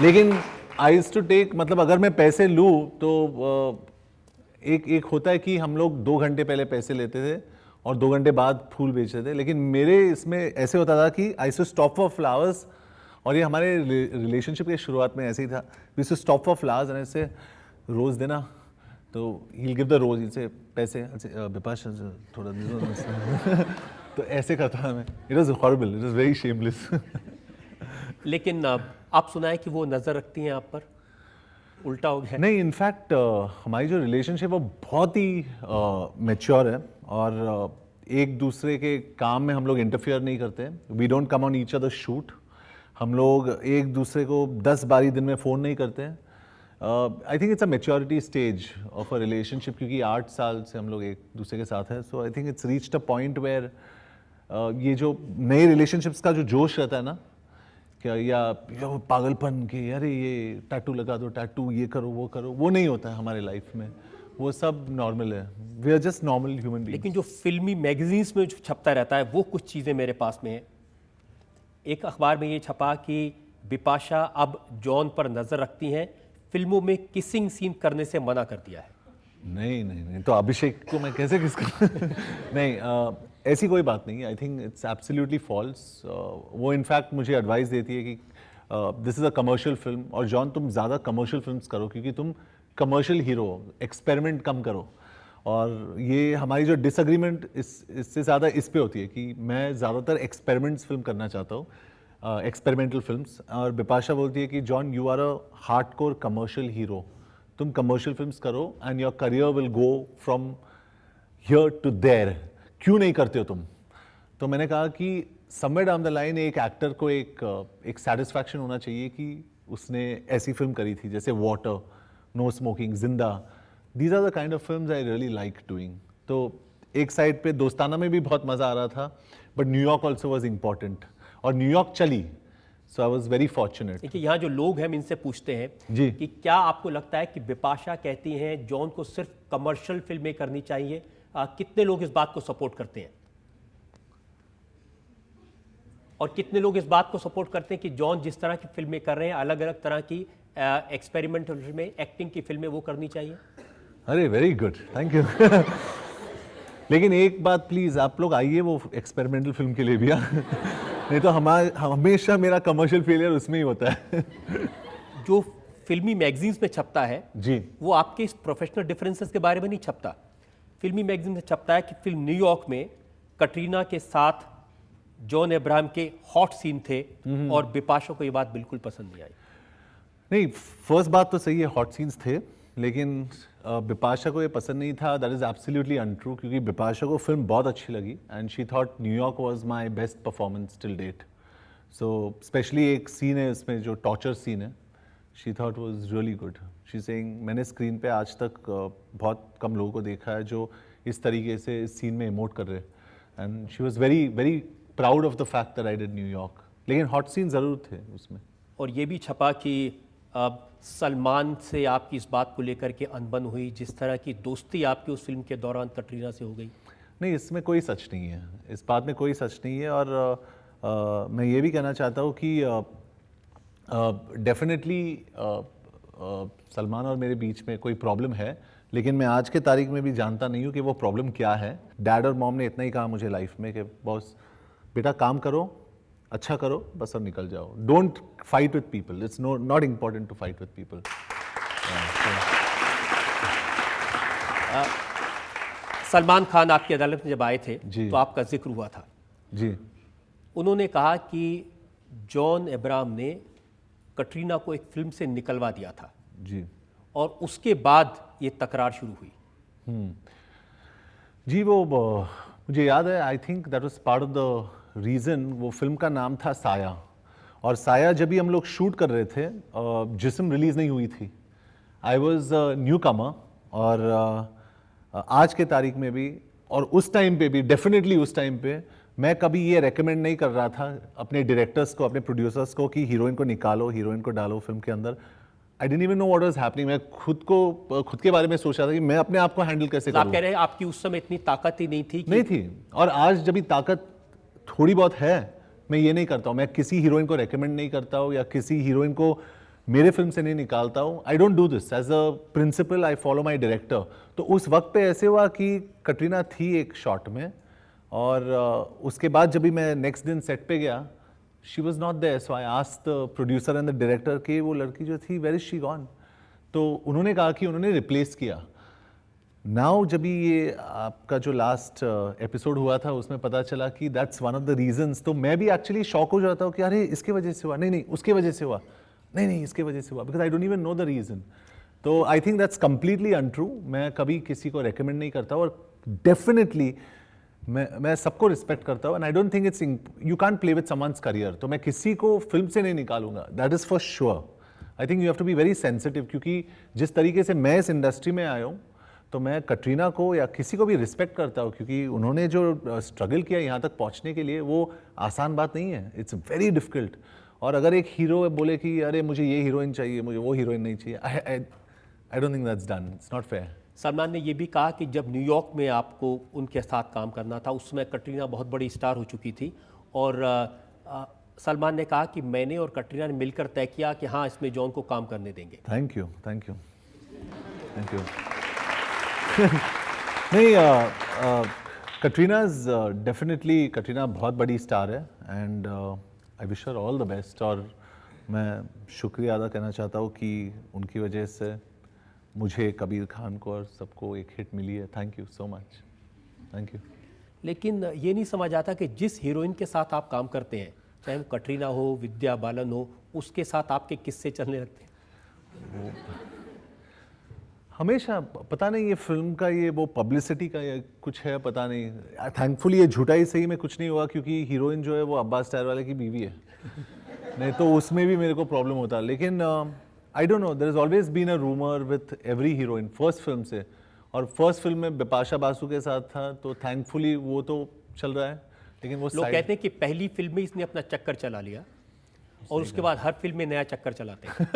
लेकिन आई यूज्ड टू टेक, मतलब अगर मैं पैसे लूँ तो एक होता है कि हम लोग 2 घंटे पहले पैसे लेते थे और 2 घंटे बाद फूल बेचते थे। लेकिन मेरे इसमें ऐसे होता था कि आई टू स्टॉप फॉर फ्लावर्स, और ये हमारे रिलेशनशिप के शुरुआत में ऐसे ही था। We to stop for flowers and ऐसे रोज़ देना, तो he will give the rose, इनसे पैसे बिपाशा थोड़ा दे दो। तो ऐसे करता था मैं। It was horrible, it was very shameless. लेकिन आप सुनाए कि वो नज़र रखती हैं आप पर, उल्टा हो गया। नहीं, इनफैक्ट हमारी जो रिलेशनशिप वो बहुत ही मैच्योर है, और एक दूसरे के काम में हम लोग इंटरफियर नहीं करते। We don't come on each other shoot. हम लोग एक दूसरे को 10-12 दिन में फ़ोन नहीं करते हैं। आई think it's a maturity stage of a relationship, क्योंकि 8 साल से हम लोग एक दूसरे के साथ हैं। So I think it's reached a point where ये जो नए रिलेशनशिप्स का जो जोश रहता है ना, क्या या वो पागलपन के अरे ये टैटू लगा दो, टैटू ये करो वो करो, वो नहीं होता है हमारे लाइफ में। वो सब नॉर्मल है। We are just normal human beings. लेकिन जो फिल्मी मैगजीन्स में जो छपता रहता है वो कुछ चीज़ें मेरे पास में है। एक अखबार में ये छपा कि बिपाशा अब जॉन पर नज़र रखती हैं, फिल्मों में किसिंग सीन करने से मना कर दिया है। नहीं नहीं नहीं, तो अभिषेक को मैं कैसे किस नहीं, ऐसी कोई बात नहीं है। I think it's absolutely false. वो इनफैक्ट मुझे एडवाइस देती है कि this is a commercial film, और जॉन तुम ज़्यादा कमर्शियल फिल्म्स करो, क्योंकि तुम कमर्शियल हीरो हो, एक्सपेरिमेंट कम करो। और ये हमारी जो डिसएग्रीमेंट इससे ज़्यादा इस पे होती है कि मैं ज़्यादातर एक्सपेरिमेंट्स फिल्म करना चाहता हूँ, एक्सपेरिमेंटल फिल्म्स। और बिपाशा बोलती है कि John you are a hardcore commercial hero, तुम कमर्शियल फिल्म्स करो and your career will go from here to there, क्यों नहीं करते हो तुम? तो मैंने कहा कि समवेयर डाउन द लाइन एक एक्टर को एक सेटिस्फैक्शन होना चाहिए कि उसने ऐसी फिल्म करी थी, जैसे water, no smoking, Zinda. These are the kind of films I really like doing. तो एक साइड पे दोस्ताना में भी बहुत मज़ा आ रहा था, but New York also was important, और न्यूयॉर्क चली, सो आई वाज वेरी फॉर्चुनेट। देखिए यहाँ जो लोग हैं हम इनसे पूछते हैं जी। कि क्या आपको लगता है कि बिपाशा कहती हैं जॉन को सिर्फ कमर्शियल फिल्में करनी चाहिए? कितने लोग इस बात को सपोर्ट करते हैं और कितने लोग इस बात को सपोर्ट करते हैं कि जॉन जिस तरह की फिल्में कर रहे हैं, अलग अलग तरह की एक्सपेरिमेंटल फिल्में, एक्टिंग की फिल्में वो करनी चाहिए? अरे वेरी गुड, थैंक यू। लेकिन एक बात प्लीज, आप लोग आइए वो एक्सपेरिमेंटल फिल्म के लिए भी, नहीं तो हमेशा मेरा कमर्शियल फेलियर उसमें ही होता है। जो फिल्मी मैगजीन्स में छपता है जी, वो आपके इस प्रोफेशनल डिफरेंसेस के बारे में नहीं छपता। फिल्मी मैगजीन में छपता है कि फिल्म न्यूयॉर्क में कटरीना के साथ जॉन अब्राहम के हॉट सीन थे और बिपाशा को ये बात बिल्कुल पसंद नहीं आई। नहीं, फर्स्ट बात तो सही है, हॉट सीन्स थे, लेकिन बिपाशा को ये पसंद नहीं था। दैट इज एब्सोल्युटली अनट्रू, क्योंकि बिपाशा को फिल्म बहुत अच्छी लगी and she thought New York was my best performance till date. So specially एक सीन है उसमें जो टॉर्चर सीन है, she thought was really good. She saying मैंने स्क्रीन पे आज तक बहुत कम लोगों को देखा है जो इस तरीके से इस सीन में इमोट कर रहे हैं, and she was very very proud of the fact that I did New York. लेकिन हॉट सीन ज़रूर थे उसमें। और ये भी छपा कि सलमान से आपकी इस बात को लेकर के अनबन हुई, जिस तरह की दोस्ती आपकी उस फिल्म के दौरान कटरीना से हो गई। नहीं, इसमें कोई सच नहीं है, इस बात में कोई सच नहीं है। और मैं ये भी कहना चाहता हूँ कि डेफिनेटली सलमान और मेरे बीच में कोई प्रॉब्लम है, लेकिन मैं आज के तारीख में भी जानता नहीं हूँ कि वो प्रॉब्लम क्या है। डैड और मॉम ने इतना ही कहा मुझे लाइफ में कि बॉस बेटा काम करो, अच्छा करो बस और निकल जाओ। Don't fight with people, it's not important to fight with people. Salman Khan आपकी अदालत में जब आए थे जी। तो आपका जिक्र हुआ था। जी, उन्होंने कहा कि जॉन अब्राहम ने कटरीना को एक फिल्म से निकलवा दिया था जी, और उसके बाद ये तकरार शुरू हुई। जी। वो मुझे याद है, I think that was part of the reason. वो फिल्म का नाम था साया, और साया जब भी हम लोग शूट कर रहे थे, जिस्म रिलीज़ नहीं हुई थी। आई वॉज न्यू कमर, और आज के तारीख में भी और उस टाइम पे भी, डेफिनेटली उस टाइम पे मैं कभी ये रेकमेंड नहीं कर रहा था अपने डायरेक्टर्स को, अपने प्रोड्यूसर्स को कि हीरोइन को निकालो, हीरोइन को डालो फिल्म के अंदर। I didn't even know what was happening. मैं खुद के बारे में सोच रहा था कि मैं अपने आप को हैंडल कैसे तो आप करूं। कह रहे हैं आपकी उस समय इतनी ताकत ही नहीं थी नहीं थी, और आज जब भी ताकत थोड़ी बहुत है, मैं ये नहीं करता हूँ। मैं किसी हीरोइन को रेकमेंड नहीं करता हूँ या किसी हीरोइन को मेरे फिल्म से नहीं निकालता हूँ। I don't do this as a principal, I follow my director. तो उस वक्त पे ऐसे हुआ कि कटरीना थी एक शॉट में, और उसके बाद जब भी मैं नेक्स्ट दिन सेट पे गया, she was not there. So I asked the producer and the director कि वो लड़की जो थी, वेयर इज शी गॉन? तो उन्होंने कहा कि उन्होंने रिप्लेस किया। नाउ जब भी ये आपका जो लास्ट एपिसोड हुआ था उसमें पता चला कि that's one of the reasons, तो मैं भी एक्चुअली शॉक हो जाता हूँ कि अरे इसके वजह से हुआ, नहीं उसके वजह से हुआ, नहीं इसके वजह से हुआ, because I don't even know the reason. तो I think that's completely untrue. मैं कभी किसी को रेकमेंड नहीं करता, और डेफिनेटली मैं सबको रिस्पेक्ट करता हूँ, and I don't think it's, you can play with someone's career. तो मैं किसी को फिल्म से नहीं निकालूंगा, that is for sure. I think you have to be very sensitive, क्योंकि जिस तरीके से मैं इस इंडस्ट्री में आया हूँ, तो मैं कटरीना को या किसी को भी रिस्पेक्ट करता हूँ, क्योंकि उन्होंने जो स्ट्रगल किया यहाँ तक पहुँचने के लिए, वो आसान बात नहीं है। It's very difficult. और अगर एक हीरो बोले कि अरे मुझे ये हीरोइन चाहिए, मुझे वो हीरोइन नहीं चाहिए, आई don't think that's done, it's not fair. Salman ने ये भी कहा कि जब न्यूयॉर्क में आपको उनके साथ काम करना था, उस समय कटरीना बहुत बड़ी स्टार हो चुकी थी, और सलमान ने कहा कि मैंने और कटरीना ने मिलकर तय किया कि हाँ, इसमें जॉन को काम करने देंगे। Thank you, thank you, thank you. नहीं, कटरीना डेफिनेटली, कटरीना बहुत बड़ी स्टार है, and I wish her all the best. और मैं शुक्रिया अदा करना चाहता हूँ कि उनकी वजह से मुझे, कबीर खान को और सबको एक हिट मिली है। Thank you so much, thank you. लेकिन ये नहीं समझ आता कि जिस हीरोइन के साथ आप काम करते हैं, चाहे वो कटरीना हो, विद्या बालन हो, उसके साथ आपके किस्से चलने लगते हैं। हमेशा पता नहीं ये फिल्म का ये वो पब्लिसिटी का या कुछ है, पता नहीं। थैंकफुली ये झूठा ही सही में कुछ नहीं हुआ, क्योंकि हीरोइन जो है वो अब्बास टायर वाले की बीवी है। नहीं तो उसमें भी मेरे को प्रॉब्लम होता। लेकिन I don't know, there is always been a rumour with every heroine first film से, और फर्स्ट फिल्म में बिपाशा बासु के साथ था, तो थैंकफुली वो तो चल रहा है। लेकिन वो लोग कहते हैं कि पहली फिल्म में इसने अपना चक्कर चला लिया और उसके बाद हर फिल्म में नया चक्कर चलाते हैं।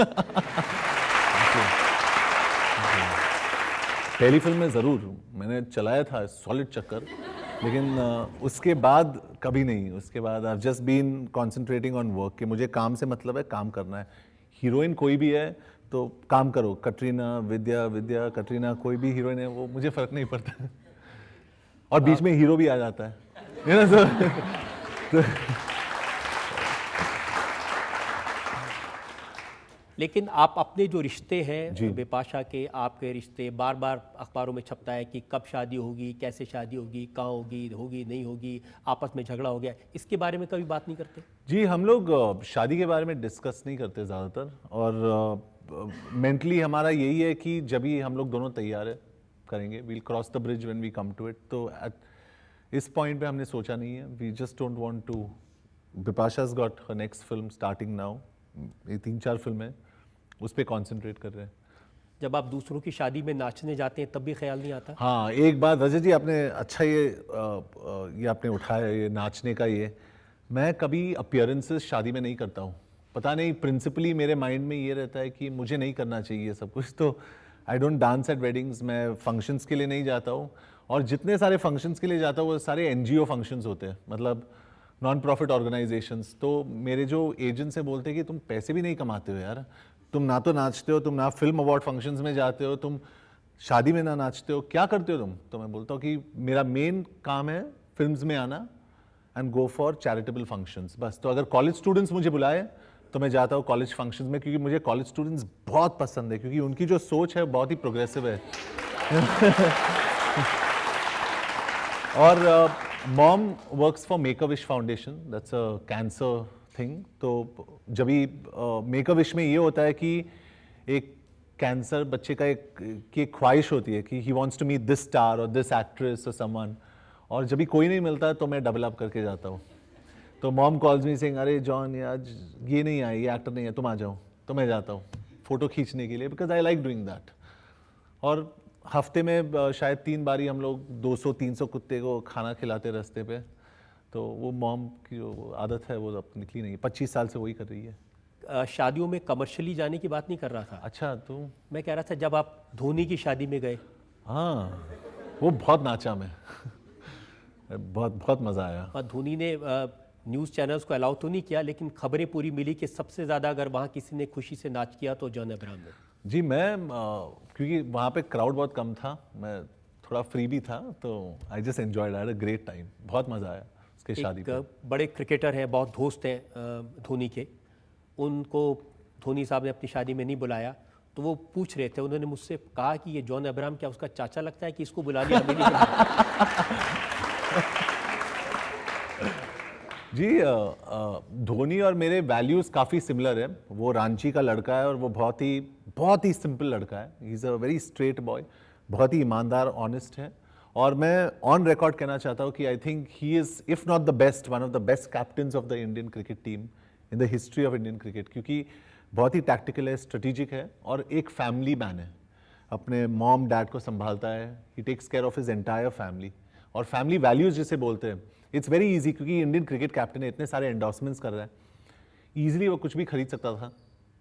पहली फिल्म में ज़रूर मैंने चलाया था सॉलिड चक्कर, लेकिन उसके बाद कभी नहीं। उसके बाद I just been concentrating on work, कि मुझे काम से मतलब है, काम करना है। हीरोइन कोई भी है तो काम करो, कटरीना, विद्या कटरीना, कोई भी हीरोइन है, वो मुझे फ़र्क नहीं पड़ता। और बीच में हीरो भी आ जाता है, you know, so, लेकिन आप अपने जो रिश्ते जी। हैं बिपाशा के, आपके रिश्ते बार बार अखबारों में छपता है कि कब शादी होगी, कैसे शादी होगी, कहाँ होगी, होगी नहीं होगी, आपस में झगड़ा हो गया, इसके बारे में कभी बात नहीं करते? जी, हम लोग शादी के बारे में डिस्कस नहीं करते ज़्यादातर, और मेंटली हमारा यही है कि जब भी हम लोग दोनों तैयार है करेंगे, we'll cross the bridge when we come to it. तो इस पॉइंट पे हमने सोचा नहीं है, we just don't want to. Bipasha's got her next film starting now, ये 3-4 फिल्में, उस पर कॉन्सेंट्रेट कर रहे हैं। जब आप दूसरों की शादी में नाचने जाते हैं तब भी ख्याल नहीं आता? हाँ, एक बात रजत जी आपने अच्छा ये आपने उठाया, ये नाचने का। ये मैं कभी अपीयरेंसेस शादी में नहीं करता हूँ, पता नहीं, प्रिंसिपली मेरे माइंड में ये रहता है कि मुझे नहीं करना चाहिए सब कुछ। तो I don't dance at weddings, मैं फंक्शंस के लिए नहीं जाता हूँ, और जितने सारे फंक्शंस के लिए जाता हूँ वो सारे NGO फंक्शंस होते हैं, मतलब नॉन प्रॉफिट ऑर्गेनाइजेशंस। तो मेरे जो एजेंट्स हैं बोलते हैं कि तुम पैसे भी नहीं कमाते हो यार, तुम ना तो नाचते हो, तुम ना फिल्म अवार्ड फंक्शंस में जाते हो, तुम शादी में ना नाचते हो, क्या करते हो तुम? तो मैं बोलता हूँ कि मेरा मेन काम है फिल्म्स में आना and go for charitable functions, बस। तो अगर कॉलेज स्टूडेंट्स मुझे बुलाए तो मैं जाता हूँ कॉलेज फंक्शंस में, क्योंकि मुझे कॉलेज स्टूडेंट्स बहुत पसंद है, क्योंकि उनकी जो सोच है बहुत ही प्रोग्रेसिव है। और mom works for make a wish foundation, that's a cancer thing. तो जब भी मेक अ विश में ये होता है कि एक कैंसर बच्चे का एक ख्वाहिश होती है कि he wants to meet this star और दिस एक्ट्रेस और समवन, और जब भी कोई नहीं मिलता तो मैं डबल अप करके जाता हूँ। तो मॉम कॉल्स मी सेइंग, अरे जॉन ये आज ये नहीं आए, ये एक्टर नहीं है, तुम आ जाओ। तो मैं जाता हूँ फ़ोटो खींचने के लिए, because I like doing that. और हफ्ते में शायद 3 बारी हम लोग 200-300 कुत्ते को खाना खिलाते रास्ते पे। तो वो मॉम की जो आदत है वो अब निकली नहीं है, 25 साल से वही कर रही है। शादियों में कमर्शियली जाने की बात नहीं कर रहा था। अच्छा, तो मैं कह रहा था जब आप धोनी की शादी में गए। हाँ, वो बहुत नाचा मैं। बहुत मज़ा आया। और धोनी ने न्यूज़ चैनल्स को अलाउ तो नहीं किया, लेकिन खबरें पूरी मिली कि सबसे ज़्यादा अगर वहाँ किसी ने खुशी से नाच किया तो जॉन अब्राहम ने। जी, मैं क्योंकि वहाँ पे क्राउड बहुत कम था, मैं थोड़ा फ्री भी था, तो I just enjoyed, I had a great time, बहुत मज़ा आया उसके शादी पे। बड़े क्रिकेटर हैं, बहुत दोस्त हैं धोनी के, उनको धोनी साहब ने अपनी शादी में नहीं बुलाया, तो वो पूछ रहे थे, उन्होंने मुझसे कहा कि ये जॉन अब्राहम क्या उसका चाचा लगता है कि इसको बुला लिया, हमें नहीं बुलाया। जी, धोनी और मेरे वैल्यूज़ काफ़ी सिमिलर है। वो रांची का लड़का है और वो बहुत ही सिंपल लड़का है। He is a very straight boy, बहुत ही ईमानदार, ऑनेस्ट है। और मैं ऑन रिकॉर्ड कहना चाहता हूँ कि I think he is, if not the best, one of the best captains of the Indian cricket team in the history of Indian cricket, क्योंकि बहुत ही टैक्टिकल है, स्ट्रेटेजिक है, और एक फैमिली मैन है। अपने मॉम डैड को संभालता है, he takes care of his entire family. और फैमिली वैल्यूज़ जिसे बोलते हैं, इट्स वेरी ईजी, क्योंकि इंडियन क्रिकेट कैप्टन है, इतने सारे एंडोर्समेंट्स कर रहा है, ईजिली वो कुछ भी खरीद सकता था।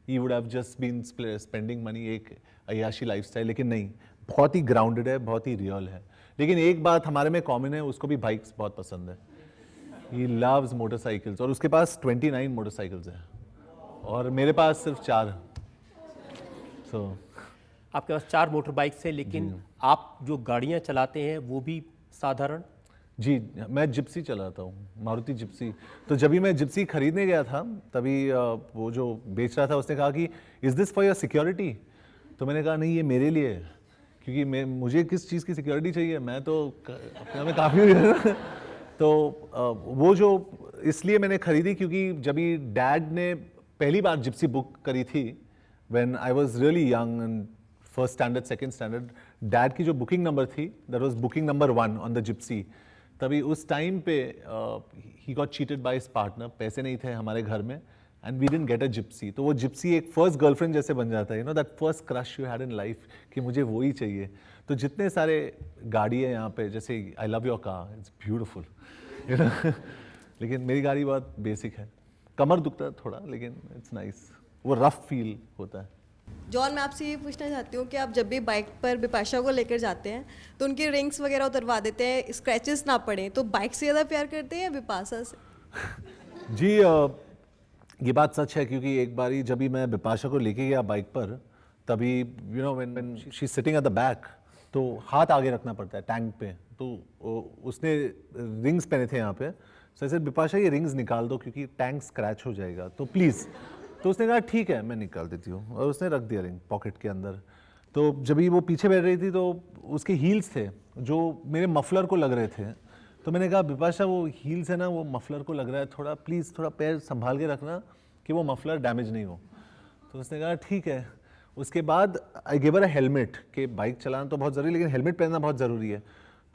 He would have just been spending money, एक अय्याशी लाइफस्टाइल, लेकिन नहीं, बहुत ही ग्राउंडेड है, बहुत ही रियल है। लेकिन एक बात हमारे में कॉमन है, उसको भी बाइक्स बहुत पसंद है। ही लव्स मोटरसाइकिल्स, और उसके पास 29 मोटरसाइकिल्स हैं और मेरे पास सिर्फ 4 हैं। सो आपके पास 4 मोटर बाइक्स हैं, लेकिन आप जो गाड़ियाँ चलाते हैं वो भी साधारण? जी, मैं जिप्सी चलाता हूँ, मारुति जिप्सी। तो जब भी मैं जिप्सी खरीदने गया था, तभी वो जो बेच रहा था उसने कहा कि is this for your security? तो मैंने कहा नहीं, ये मेरे लिए है, क्योंकि मुझे किस चीज़ की सिक्योरिटी चाहिए, मैं तो अपने में काफ़ी तो वो जो इसलिए मैंने खरीदी क्योंकि जब भी डैड ने पहली बार जिप्सी बुक करी थी, when I was really young and first standard, second standard, dad की जो बुकिंग नंबर थी, that was booking number 1 on the Gypsy. तभी उस टाइम पे he got cheated by his partner, पैसे नहीं थे हमारे घर में, and we didn't get a Gypsy. तो वो जिप्सी एक फर्स्ट गर्लफ्रेंड जैसे बन जाता है, you know that first crush you had in life, कि मुझे वो ही चाहिए। तो जितने सारे गाड़ी है यहाँ पे, जैसे I love your car, it's beautiful, you know, लेकिन मेरी गाड़ी बहुत बेसिक है, कमर दुखता है थोड़ा, लेकिन इट्स नाइस, वो रफ फील होता है। जॉन, मैं आपसे ये पूछना चाहती हूँ कि आप जब भी बाइक पर बिपाशा को लेकर जाते हैं तो उनकी रिंग्स वगैरह उतरवा देते हैं, स्क्रैचेस ना पड़े, तो बाइक से ज़्यादा प्यार करते हैं या बिपाशा से? जी ये बात सच है, क्योंकि एक बारी जब भी मैं बिपाशा को लेके गया बाइक पर, तभी you know when she sitting at the back, तो हाथ आगे रखना पड़ता है टैंक पे, तो उसने रिंग्स पहने थे यहाँ पे, सो ऐसे बिपाशा ये रिंग्स निकाल दो क्योंकि टैंक स्क्रैच हो जाएगा, तो प्लीज़। तो उसने कहा ठीक है मैं निकाल देती हूँ, और उसने रख दिया रिंग पॉकेट के अंदर। तो जब भी वो पीछे बैठ रही थी तो उसके हील्स थे जो मेरे मफलर को लग रहे थे, तो मैंने कहा बिपाशा वो हील्स है ना, वो मफलर को लग रहा है, थोड़ा प्लीज़ थोड़ा पैर संभाल के रखना कि वो मफलर डैमेज नहीं हो। तो उसने कहा ठीक है। उसके बाद I give her a helmet, कि बाइक चलाना तो बहुत ज़रूरी है लेकिन हेलमेट पहनना बहुत ज़रूरी है।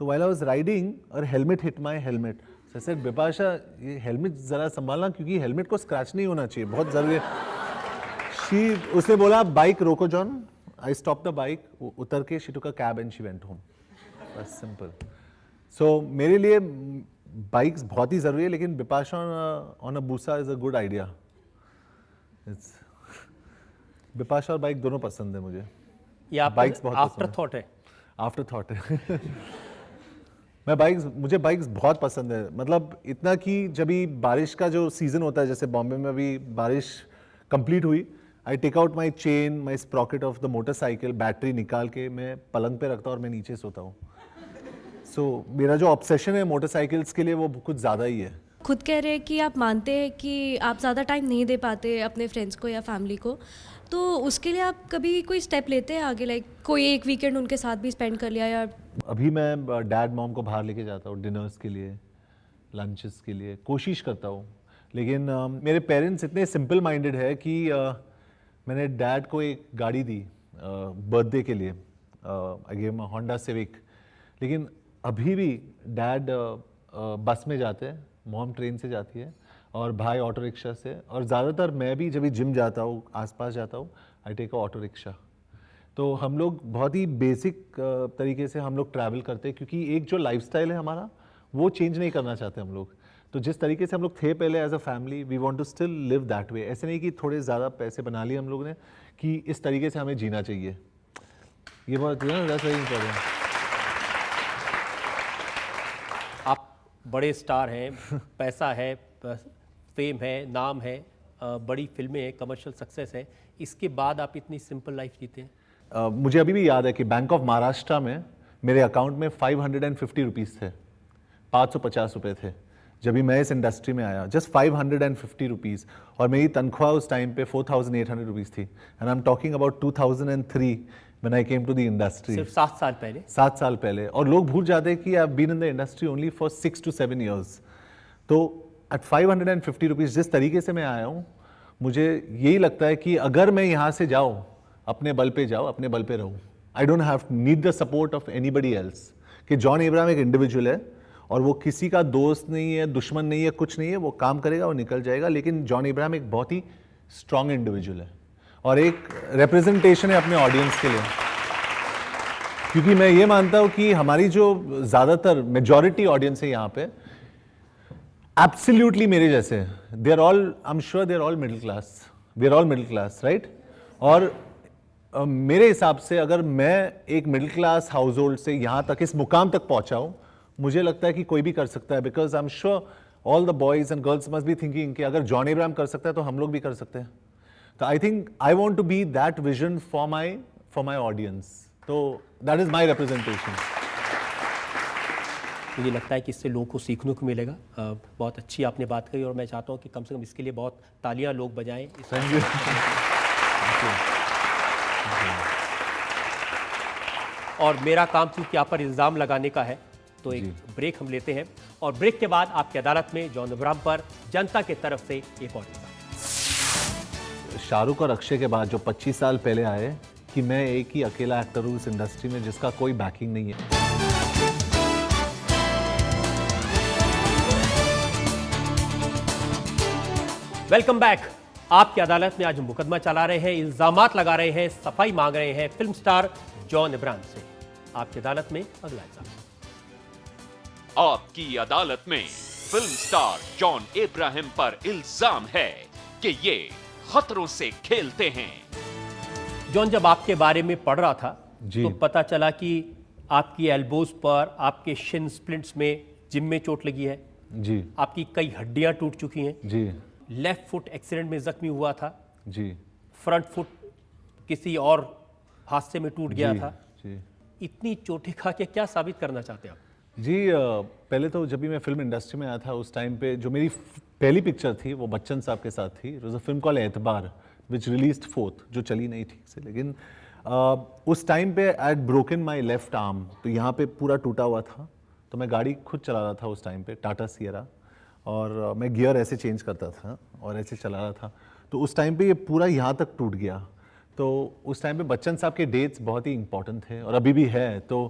तो व्हाइल आई वाज राइडिंग और helmet hit my helmet, so I said Bipasha ये हेलमेट ज़रा संभालना क्योंकि हेलमेट को स्क्रैच नहीं होना चाहिए, बहुत ज़रूरी है। उसने बोला बाइक रोको John, I stop the bike, उतर के she took a cab and she went home, बस सिंपल। सो मेरे लिए बाइक्स बहुत ही ज़रूरी है, लेकिन बिपाशा ऑन अ बूसा is a good idea. It's Bipasha और बाइक दोनों पसंद है मुझे। ये बाइक्स बहुत आफ्टर थॉट है? आफ्टर थॉट है। मुझे बाइक्स बहुत पसंद है, मतलब इतना कि जब भी बारिश का जो सीज़न होता है, जैसे बॉम्बे में अभी बारिश कंप्लीट हुई, I take out my chain, my sprocket off the motorcycle, battery निकाल के मैं पलंग पे रखता हूँ और मैं नीचे सोता हूँ। सो मेरा जो ऑब्सेशन है मोटरसाइकिल्स के लिए वो कुछ ज़्यादा ही है। खुद कह रहे हैं कि आप मानते हैं कि आप ज़्यादा टाइम नहीं दे पाते अपने फ्रेंड्स को या फैमिली को, तो उसके लिए आप कभी कोई स्टेप लेते हैं आगे, लाइक कोई एक वीकेंड उनके साथ भी स्पेंड कर लिया? या अभी मैं डैड मॉम को बाहर लेके जाता हूँ डिनर्स के लिए, लंचेस के लिए, कोशिश करता हूँ, लेकिन मेरे पेरेंट्स इतने सिंपल माइंडेड है कि मैंने डैड को एक गाड़ी दी बर्थडे के लिए, आई गिव होंडा सिविक, लेकिन अभी भी डैड बस में जाते हैं, मॉम ट्रेन से जाती है और भाई ऑटो रिक्शा से, और ज़्यादातर मैं भी जब भी जिम जाता हूँ, आसपास जाता हूँ, I take a auto rickshaw. तो हम लोग बहुत ही बेसिक तरीके से हम लोग ट्रैवल करते हैं, क्योंकि एक जो लाइफस्टाइल है हमारा वो चेंज नहीं करना चाहते हम लोग। तो जिस तरीके से हम लोग थे पहले as a family, we want to still live that way. ऐसे नहीं कि थोड़े ज़्यादा पैसे बना लिए हम लोग ने कि इस तरीके से हमें जीना चाहिए। ये बहुत दैट्स वेरी इंपॉर्टेंट। आप बड़े स्टार हैं, पैसा है, फेम है, नाम है, बड़ी फिल्में हैं, कमर्शियल सक्सेस है, इसके बाद आप इतनी सिंपल लाइफ जीते हैं? मुझे अभी भी याद है कि बैंक ऑफ महाराष्ट्र में मेरे अकाउंट में 550 रुपीज़ थे, 550 रुपये थे जब भी मैं इस इंडस्ट्री में आया, जस्ट 550 रुपीज़, और मेरी तनख्वाह उस टाइम पे 4800 रुपीज़ थी, and I am talking about 2003 when I came to the industry. सिर्फ 7 साल पहले? 7 साल पहले। और लोग भूल जाते हैं कि I have been in the industry only for 6 to 7 years. तो एट 550 रुपीज़ जिस तरीके से मैं आया हूँ, मुझे यही लगता है कि अगर मैं यहाँ से जाऊँ, अपने बल पे जाओ, अपने बल पे रहूँ, I don't have need the support of anybody else. कि जॉन इब्राहिम एक इंडिविजुअल है और वो किसी का दोस्त नहीं है, दुश्मन नहीं है, कुछ नहीं है, वो काम करेगा, वो निकल जाएगा, लेकिन जॉन इब्राहिम एक बहुत ही स्ट्रांग इंडिविजुअल है और एक रिप्रेजेंटेशन है अपने ऑडियंस के लिए। क्योंकि मैं ये मानता हूँ कि हमारी जो ज़्यादातर मेजॉरिटी ऑडियंस है यहाँ पे, एब्सोल्युटली मेरे जैसे, they are all, I am sure they are all middle class, we are all middle class, right? और मेरे हिसाब से अगर मैं एक मिडिल क्लास हाउस होल्ड से यहाँ तक, इस मुकाम तक पहुँचा हूँ, मुझे लगता है कि कोई भी कर सकता है, because I am sure all the boys and girls must be thinking कि अगर जॉन इब्राहिम कर सकता है तो हम लोग भी कर सकते हैं। तो I think I want to be that vision for my audience. तो दैट इज माई रिप्रेजेंटेशन। मुझे लगता है कि इससे लोगों को सीखने को मिलेगा। बहुत अच्छी आपने बात कही और मैं चाहता हूँ कि कम से कम इसके लिए बहुत तालियां लोग बजाएं। Thank you. और मेरा काम चूंकि आप पर इल्ज़ाम लगाने का है, तो एक ब्रेक हम लेते हैं और ब्रेक के बाद आपकी अदालत में जॉन इब्राहिम पर जनता के तरफ से एक और इल्ज़ाम। शाहरुख और अक्षय के बाद जो 25 साल पहले आए कि मैं एक ही अकेला एक्टर हूँ इस इंडस्ट्री में जिसका कोई बैकिंग नहीं है। Welcome back. आपकी अदालत में आज हम मुकदमा चला रहे हैं, इल्जामात लगा रहे हैं, सफाई मांग रहे हैं फिल्म स्टार जॉन इब्राहिम से। आपकी अदालत में अगला इल्जाम। आपकी अदालत में फिल्म स्टार जॉन इब्राहिम पर इल्जाम है कि ये खतरों से खेलते हैं। जॉन, जब आपके बारे में पढ़ रहा था जी। तो पता चला कि आपकी एल्बोज पर, आपके शिन स्प्लिंट्स में, जिम में चोट लगी है जी आपकी कई हड्डियां टूट चुकी हैं। जी लेफ्ट फुट एक्सीडेंट में जख्मी हुआ था, जी फ्रंट फुट किसी और हादसे में टूट गया जी, था। जी इतनी चोटें खा के क्या साबित करना चाहते हैं आप? जी पहले तो जब भी मैं फिल्म इंडस्ट्री में आया था उस टाइम पे जो मेरी पहली पिक्चर थी वो बच्चन साहब के साथ थी। It was a film called एतबार विच रिलीज्ड 4th, जो चली नहीं ठीक से। लेकिन उस टाइम पे I had broken my left arm, तो यहाँ पे पूरा टूटा हुआ था। तो मैं गाड़ी खुद चला रहा था उस टाइम पे, टाटा सियरा, और मैं गियर ऐसे चेंज करता था और ऐसे चला रहा था। तो उस टाइम पे ये पूरा यहाँ तक टूट गया। तो उस टाइम पे बच्चन साहब के डेट्स बहुत ही इंपॉर्टेंट थे और अभी भी है। तो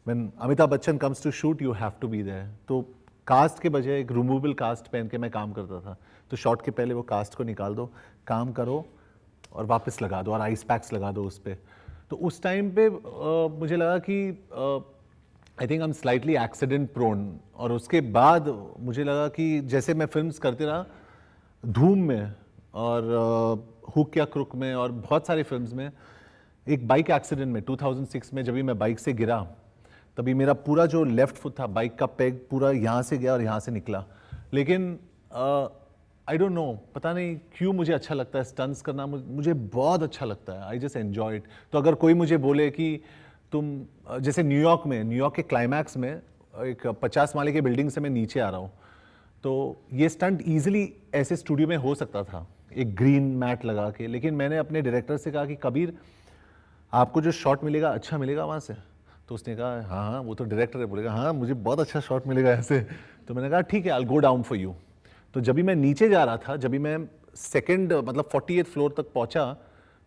when Amitabh Bachchan comes to shoot you have to be there. तो कास्ट के बजाय एक रिमूवेबल कास्ट पहन के मैं काम करता था। तो शॉट के पहले वो कास्ट को निकाल दो, काम करो और वापस लगा दो और आइस पैक्स लगा दो उस पर। तो उस टाइम पे मुझे लगा कि I think I am slightly accident prone. और उसके बाद मुझे लगा कि जैसे मैं फिल्म्स करते रहा, धूम में और हुक या क्रुक में और बहुत सारी फिल्म्स में, एक बाइक एक्सीडेंट में 2006 में जब भी मैं बाइक से गिरा तभी मेरा पूरा जो लेफ्ट फुट था, बाइक का पेग पूरा यहाँ से गया और यहाँ से निकला। लेकिन आई डोंट नो, पता नहीं क्यों मुझे अच्छा लगता है स्टंट्स करना, मुझे बहुत अच्छा लगता है। I just enjoy it. तो अगर कोई मुझे बोले कि तुम जैसे न्यूयॉर्क के क्लाइमैक्स में एक 50 माले के बिल्डिंग से मैं नीचे आ रहा हूँ, तो ये स्टंट ईजिली ऐसे स्टूडियो में हो सकता था एक ग्रीन मैट लगा के। लेकिन मैंने अपने डायरेक्टर से कहा कि कबीर आपको जो शॉट मिलेगा अच्छा मिलेगा वहाँ से? तो उसने कहा हाँ हाँ, वो तो डायरेक्टर है, बोलेगा हाँ मुझे बहुत अच्छा शॉट मिलेगा ऐसे। तो मैंने कहा ठीक है, I will go down for you. तो जब भी मैं नीचे जा रहा था, जब भी मैं सेकंड मतलब 48th फ्लोर तक पहुंचा,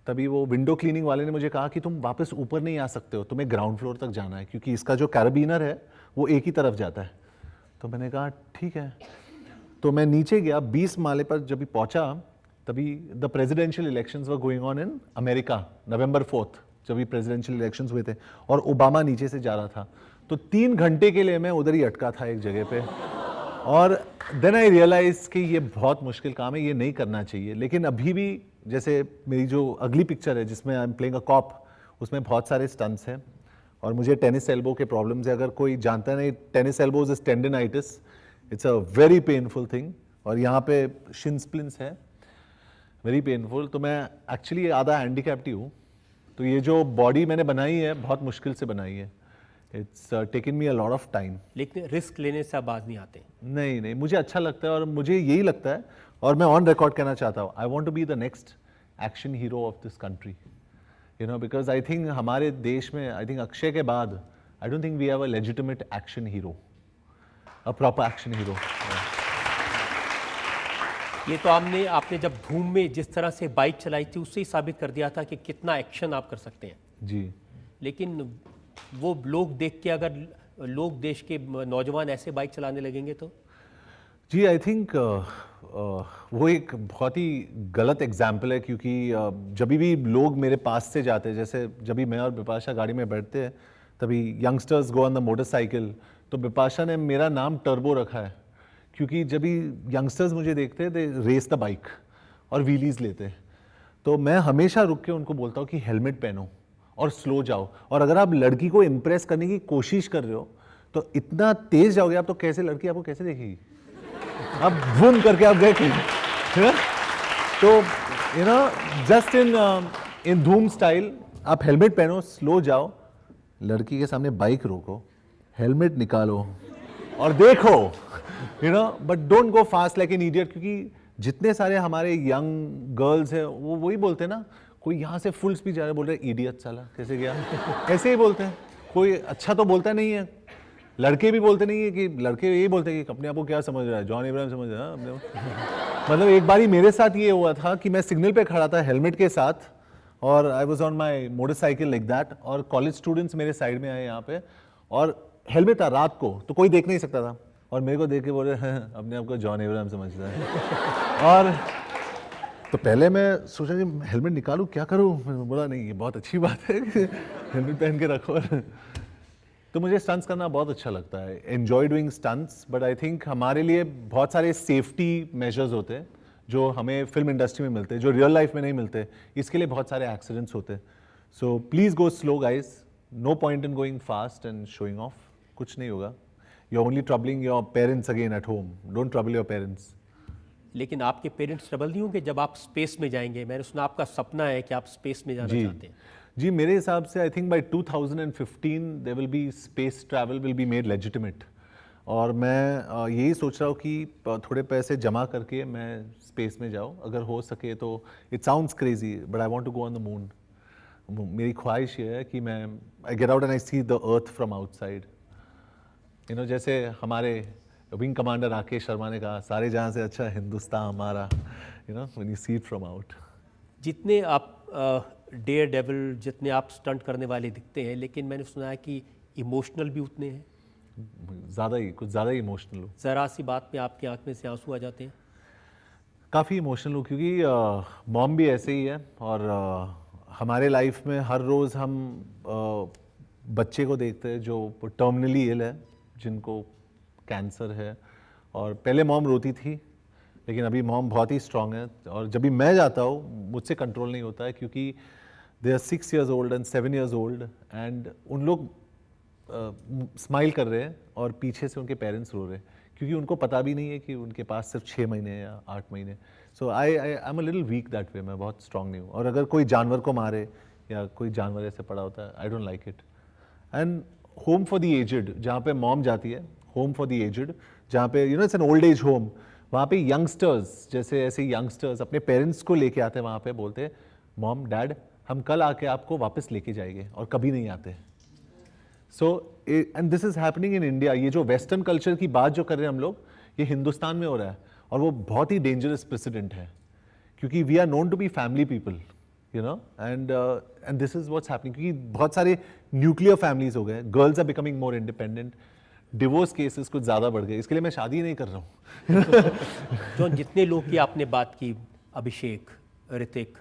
तभी वो विंडो क्लीनिंग वाले ने मुझे कहा कि तुम वापस ऊपर नहीं आ सकते हो, तुम्हें ग्राउंड फ्लोर तक जाना है क्योंकि इसका जो कैराबिनर है वो एक ही तरफ जाता है। तो मैंने कहा ठीक है। तो मैं नीचे गया, 20 माले पर जब भी पहुंचा तभी the presidential elections were going on in America, November 4th जब भी प्रेसिडेंशियल इलेक्शंस हुए थे और ओबामा नीचे से जा रहा था। तो 3 घंटे के लिए मैं उधर ही अटका था एक जगह पे। और देन आई रियलाइज कि ये बहुत मुश्किल काम है, ये नहीं करना चाहिए। लेकिन अभी भी जैसे मेरी जो अगली पिक्चर है जिसमें I am playing a cop, उसमें बहुत सारे स्टंट्स हैं और मुझे टेनिस एल्बो के प्रॉब्लम्स है। अगर कोई जानता नहीं, tennis elbows is tendinitis, it's a very painful thing. और यहाँ पे शिन स्प्लिंट्स है, वेरी पेनफुल। तो मैं एक्चुअली आधा हैंडीकैप्ड ही हूँ। तो ये जो बॉडी मैंने बनाई है बहुत मुश्किल से बनाई है। It's taken me a lot of time. लेकिन रिस्क लेने से आप बाज नहीं आते। नहीं नहीं, मुझे अच्छा लगता है और मुझे यही लगता है और मैं ऑन रिकॉर्ड कहना चाहता हूँ, I want to be the next action hero of this country, you know, because I think हमारे देश में, आई थिंक अक्षय के बाद, I don't think we have a legitimate action hero, a proper action hero. ये तो आपने जब धूम में जिस तरह से बाइक चलाई थी उससे ही साबित कर दिया था कि कितना एक्शन आप कर सकते हैं। जी। लेकिन वो लोग देख के अगर लोग देश के नौजवान ऐसे बाइक चलाने लगेंगे तो? जी आई थिंक वो एक बहुत ही गलत एग्जाम्पल है क्योंकि जब भी लोग मेरे पास से जाते हैं, जैसे जब भी मैं और बिपाशा गाड़ी में बैठते हैं तभी youngsters go on the motorcycle, तो बिपाशा ने मेरा नाम टर्बो रखा है क्योंकि जब भी यंगस्टर्स मुझे देखते हैं दे रेस द बाइक और व्हीलीज लेते हैं। तो मैं हमेशा रुक के उनको बोलता हूँ कि हेलमेट पहनो और स्लो जाओ। और अगर आप लड़की को इम्प्रेस करने की कोशिश कर रहे हो तो इतना तेज जाओगे आप, तो कैसे लड़की आपको कैसे देखेगी? आप घूम करके आप गए कहीं। तो यू नो, जस्ट इन धूम स्टाइल आप हेलमेट पहनो, स्लो जाओ, लड़की के सामने बाइक रोको, हेलमेट निकालो और देखो, you know, but don't go fast like an idiot. क्योंकि जितने सारे हमारे यंग गर्ल्स हैं वो वही बोलते हैं ना, कोई यहाँ से फुल स्पीड जा रहा है, बोल रहे इडियट साला कैसे गया, ऐसे ही बोलते हैं। कोई अच्छा तो बोलता नहीं है। लड़के भी बोलते नहीं है कि, लड़के यही बोलते हैं कि अपने आप को क्या समझ रहा है, जॉन इब्राहिम समझ रहा है अपने को। मतलब एक बारी मेरे साथ ये हुआ था कि मैं सिग्नल पे खड़ा था हेलमेट के साथ और I was on my motorcycle like that, और कॉलेज स्टूडेंट्स मेरे साइड में आए यहाँ पे और हेलमेट था रात को तो कोई देख नहीं सकता था और मेरे को देख के बोले अपने आप को जॉन इब्राहिम समझता है। और तो पहले मैं सोचा कि हेलमेट निकालूं क्या करूं, मैंने बोला नहीं ये बहुत अच्छी बात है कि हेलमेट पहन के रखो। तो मुझे स्टंट्स करना बहुत अच्छा लगता है, enjoy doing stunts, but I think हमारे लिए बहुत सारे सेफ्टी मेजर्स होते हैं जो हमें फिल्म इंडस्ट्री में मिलते हैं, जो रियल लाइफ में नहीं मिलते। इसके लिए बहुत सारे एक्सीडेंट्स होते हैं। So please go slow guys, no point in going fast and showing off, कुछ नहीं होगा। You are only troubling your parents again at home, don't trouble your parents. लेकिन आपके पेरेंट्स ट्रबल नहीं होंगे जब आप स्पेस में जाएंगे? मैंने सुना आपका सपना है कि आप स्पेस में जाना चाहते हैं। जी, मेरे हिसाब से I think by 2015 there will be space travel will be made legitimate, और मैं यही सोच रहा हूँ कि थोड़े पैसे जमा करके मैं स्पेस में जाऊँ अगर हो सके तो। It sounds crazy but I want to go on the moon. मेरी ख्वाहिश ये है कि मैं I get out and I see the earth from outside. You know, जैसे हमारे विंग कमांडर राकेश शर्मा ने कहा, सारे जहाँ से अच्छा हिंदुस्तान हमारा, you know, when you see it from out. जितने आप डेयर डेविल, जितने आप स्टंट करने वाले दिखते हैं, लेकिन मैंने सुना है कि इमोशनल भी उतने हैं। कुछ ज़्यादा ही इमोशनल हूँ। ज़रा सी बात में आपकी आंख में से आंसू आ जाते हैं? काफ़ी इमोशनल हूँ क्योंकि मॉम भी ऐसे ही है, और हमारे लाइफ में हर रोज़ हम बच्चे को देखते हैं जो टर्मिनली इल है, जिनको कैंसर है। और पहले मॉम रोती थी, लेकिन अभी मॉम बहुत ही स्ट्रांग है, और जब भी मैं जाता हूँ मुझसे कंट्रोल नहीं होता है, क्योंकि they are 6 years old and 7 years old, and उन लोग स्माइल कर रहे हैं और पीछे से उनके पेरेंट्स रो रहे हैं, क्योंकि उनको पता भी नहीं है कि उनके पास सिर्फ 6 महीने या 8 महीने। So I am a little weak that way, मैं बहुत स्ट्रांग नहीं हूँ। और अगर कोई जानवर को मारे या कोई जानवर ऐसे पड़ा होता है, I don't like it. And home for the aged, जहाँ पे मॉम जाती है, होम फॉर द एजड, जहाँ पे you know it's an old age home, वहाँ पे यंगस्टर्स, जैसे ऐसे यंगस्टर्स अपने पेरेंट्स को लेके आते हैं वहाँ पे, बोलते हैं मॉम डैड हम कल आके आपको वापस लेके जाएंगे, और कभी नहीं आते। So and this is happening in India. ये जो वेस्टर्न कल्चर की बात जो कर रहे हैं हम लोग, ये हिंदुस्तान में हो रहा है, और वो बहुत ही डेंजरस प्रेसिडेंट है, क्योंकि we are known to be family people, you know, and this is what's happening. क्योंकि बहुत सारे न्यूक्लियर फैमिलीज हो गए, girls are becoming more independent, divorce cases कुछ ज़्यादा बढ़ गए, इसके लिए मैं शादी नहीं कर रहा हूँ। जो जितने लोग की आपने बात की, अभिषेक, ऋतिक,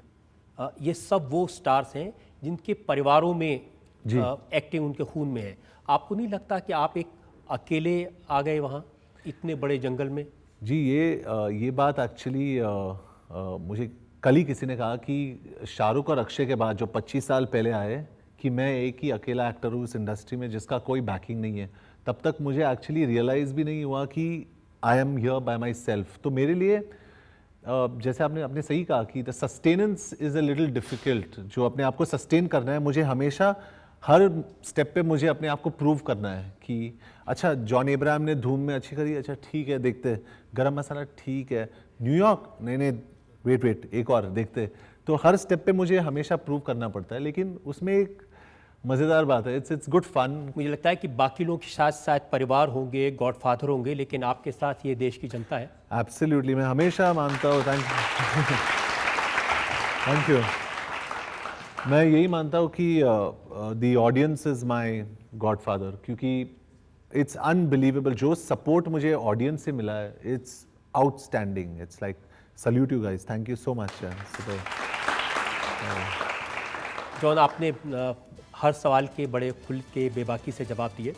ये सब वो स्टार्स हैं जिनके परिवारों में एक्टिंग उनके खून में है। आपको नहीं लगता कि आप एक अकेले आ गए वहाँ इतने बड़े जंगल में? जी, ये बात एक्चुअली मुझे कल ही किसी ने कहा कि शाहरुख और अक्षय के बाद जो 25 साल पहले आए, कि मैं एक ही अकेला एक्टर हूँ इस इंडस्ट्री में जिसका कोई बैकिंग नहीं है। तब तक मुझे एक्चुअली रियलाइज़ भी नहीं हुआ कि I am here bye my self. तो मेरे लिए जैसे आपने सही कहा कि the sustenance is a little difficult. जो अपने आप को सस्टेन करना है, मुझे हमेशा हर स्टेप पे मुझे अपने आप को प्रूव करना है कि अच्छा जॉन अब्राहम ने धूम में अच्छी करी, अच्छा ठीक है देखते, गरम मसाला ठीक है, न्यूयॉर्क नहीं वेट एक और देखते। तो हर स्टेप पे मुझे हमेशा प्रूव करना पड़ता है, लेकिन उसमें एक मज़ेदार बात है, इट्स गुड फन। मुझे लगता है कि बाकी लोग के साथ शायद परिवार होंगे, गॉडफादर होंगे, लेकिन आपके साथ ये देश की जनता है। एब्सोल्युटली, मैं हमेशा मानता हूँ, थैंक यू। मैं यही मानता हूँ कि the audience is my godfather, क्योंकि इट्स अनबिलीवेबल जो सपोर्ट मुझे ऑडियंस से मिला है, it's outstanding. It's like salute you guys, thank you so much. John, आपने हर सवाल के बड़े खुल के बेबाकी से जवाब दिए।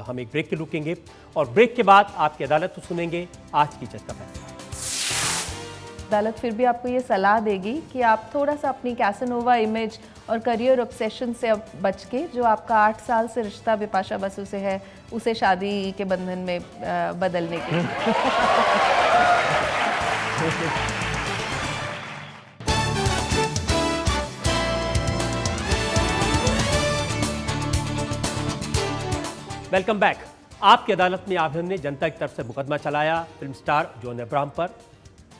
हम एक ब्रेक के रुकेंगे और ब्रेक के बाद आपकी अदालत तो सुनेंगे आज की जज का फैसला। अदालत फिर भी आपको ये सलाह देगी कि आप थोड़ा सा अपनी कैसनोवा इमेज और करियर ऑब्सेशन से अब बच के, जो आपका 8 साल से रिश्ता बिपाशा बसु से है, उसे शादी के बंधन में बदलने की। Welcome back. आपकी अदालत में आभरण ने जनता की तरफ से मुकदमा चलाया फिल्म स्टार जॉन अब्राहम पर।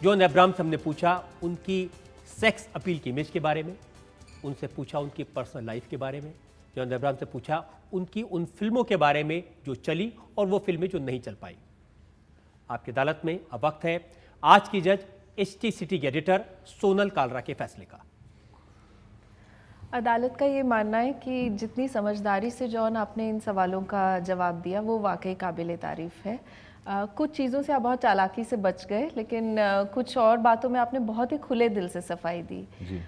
जॉन अब्राहम से हमने पूछा उनकी सेक्स अपील की इमेज के बारे में, उनसे पूछा उनकी पर्सनल लाइफ के बारे में, जॉन अब्राहम से पूछा उनकी उन फिल्मों के बारे में जो चली और वो फिल्में जो नहीं चल पाई। आपकी अदालत में अब वक्त है आज की जज HT सिटी के एडिटर सोनल कालरा के फैसले का। अदालत का ये मानना है कि जितनी समझदारी से जॉन आपने इन सवालों का जवाब दिया वो वाकई काबिल तारीफ़ है। कुछ चीज़ों से आप बहुत चालाकी से बच गए, लेकिन कुछ और बातों में आपने बहुत ही खुले दिल से सफाई दी। जी।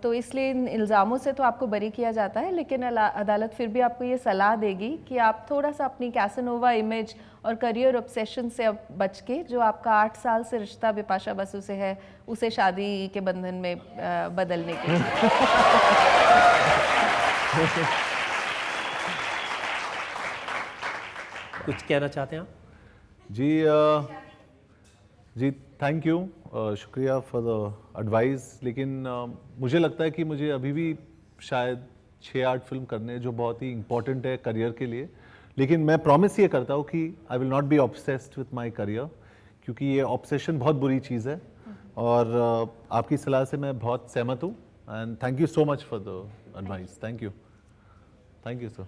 तो इसलिए इन इल्ज़ामों से तो आपको बरी किया जाता है, लेकिन अदालत फिर भी आपको ये सलाह देगी कि आप थोड़ा सा अपनी कैसनोवा इमेज और करियर ऑब्सेशन से अब बच के, जो आपका 8 साल से रिश्ता बिपाशा बसु से है, उसे शादी के बंधन में बदलने के लिए। कुछ कहना चाहते हैं आप? जी थैंक यू, शुक्रिया फॉर द एडवाइस। लेकिन मुझे लगता है कि मुझे अभी भी शायद 6-8 फिल्म करने जो बहुत ही इम्पोर्टेंट है करियर के लिए। लेकिन मैं प्रॉमिस ये करता हूँ कि I will not be obsessed with my career, क्योंकि ये ऑब्सेशन बहुत बुरी चीज़ है। और आपकी सलाह से मैं बहुत सहमत हूँ। And thank you so much for the advice. Thank you sir.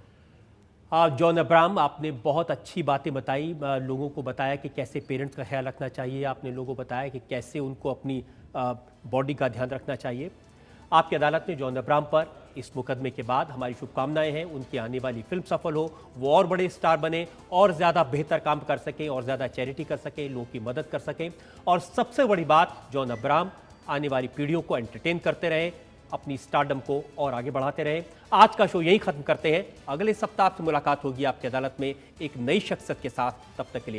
John Abraham, आपने बहुत अच्छी बातें बताई, लोगों को बताया कि कैसे पेरेंट्स का ख्याल रखना चाहिए, आपने लोगों को बताया कि कैसे उनको अपनी बॉडी का ध्यान रखना चाहिए। आपकी अदालत ने जॉन अब्राहम पर इस मुकदमे के बाद हमारी शुभकामनाएं हैं, उनकी आने वाली फिल्म सफल हो, वो और बड़े स्टार बने और ज़्यादा बेहतर काम कर सकें और ज़्यादा चैरिटी कर सकें, लोगों की मदद कर सकें। और सबसे बड़ी बात, जॉन अब्राहम आने वाली पीढ़ियों को एंटरटेन करते रहे, अपनी स्टारडम को और आगे बढ़ाते रहे। आज का शो यही खत्म करते हैं। अगले सप्ताह आपसे मुलाकात होगी आपकी अदालत में एक नई शख्सियत के साथ। तब तक के लिए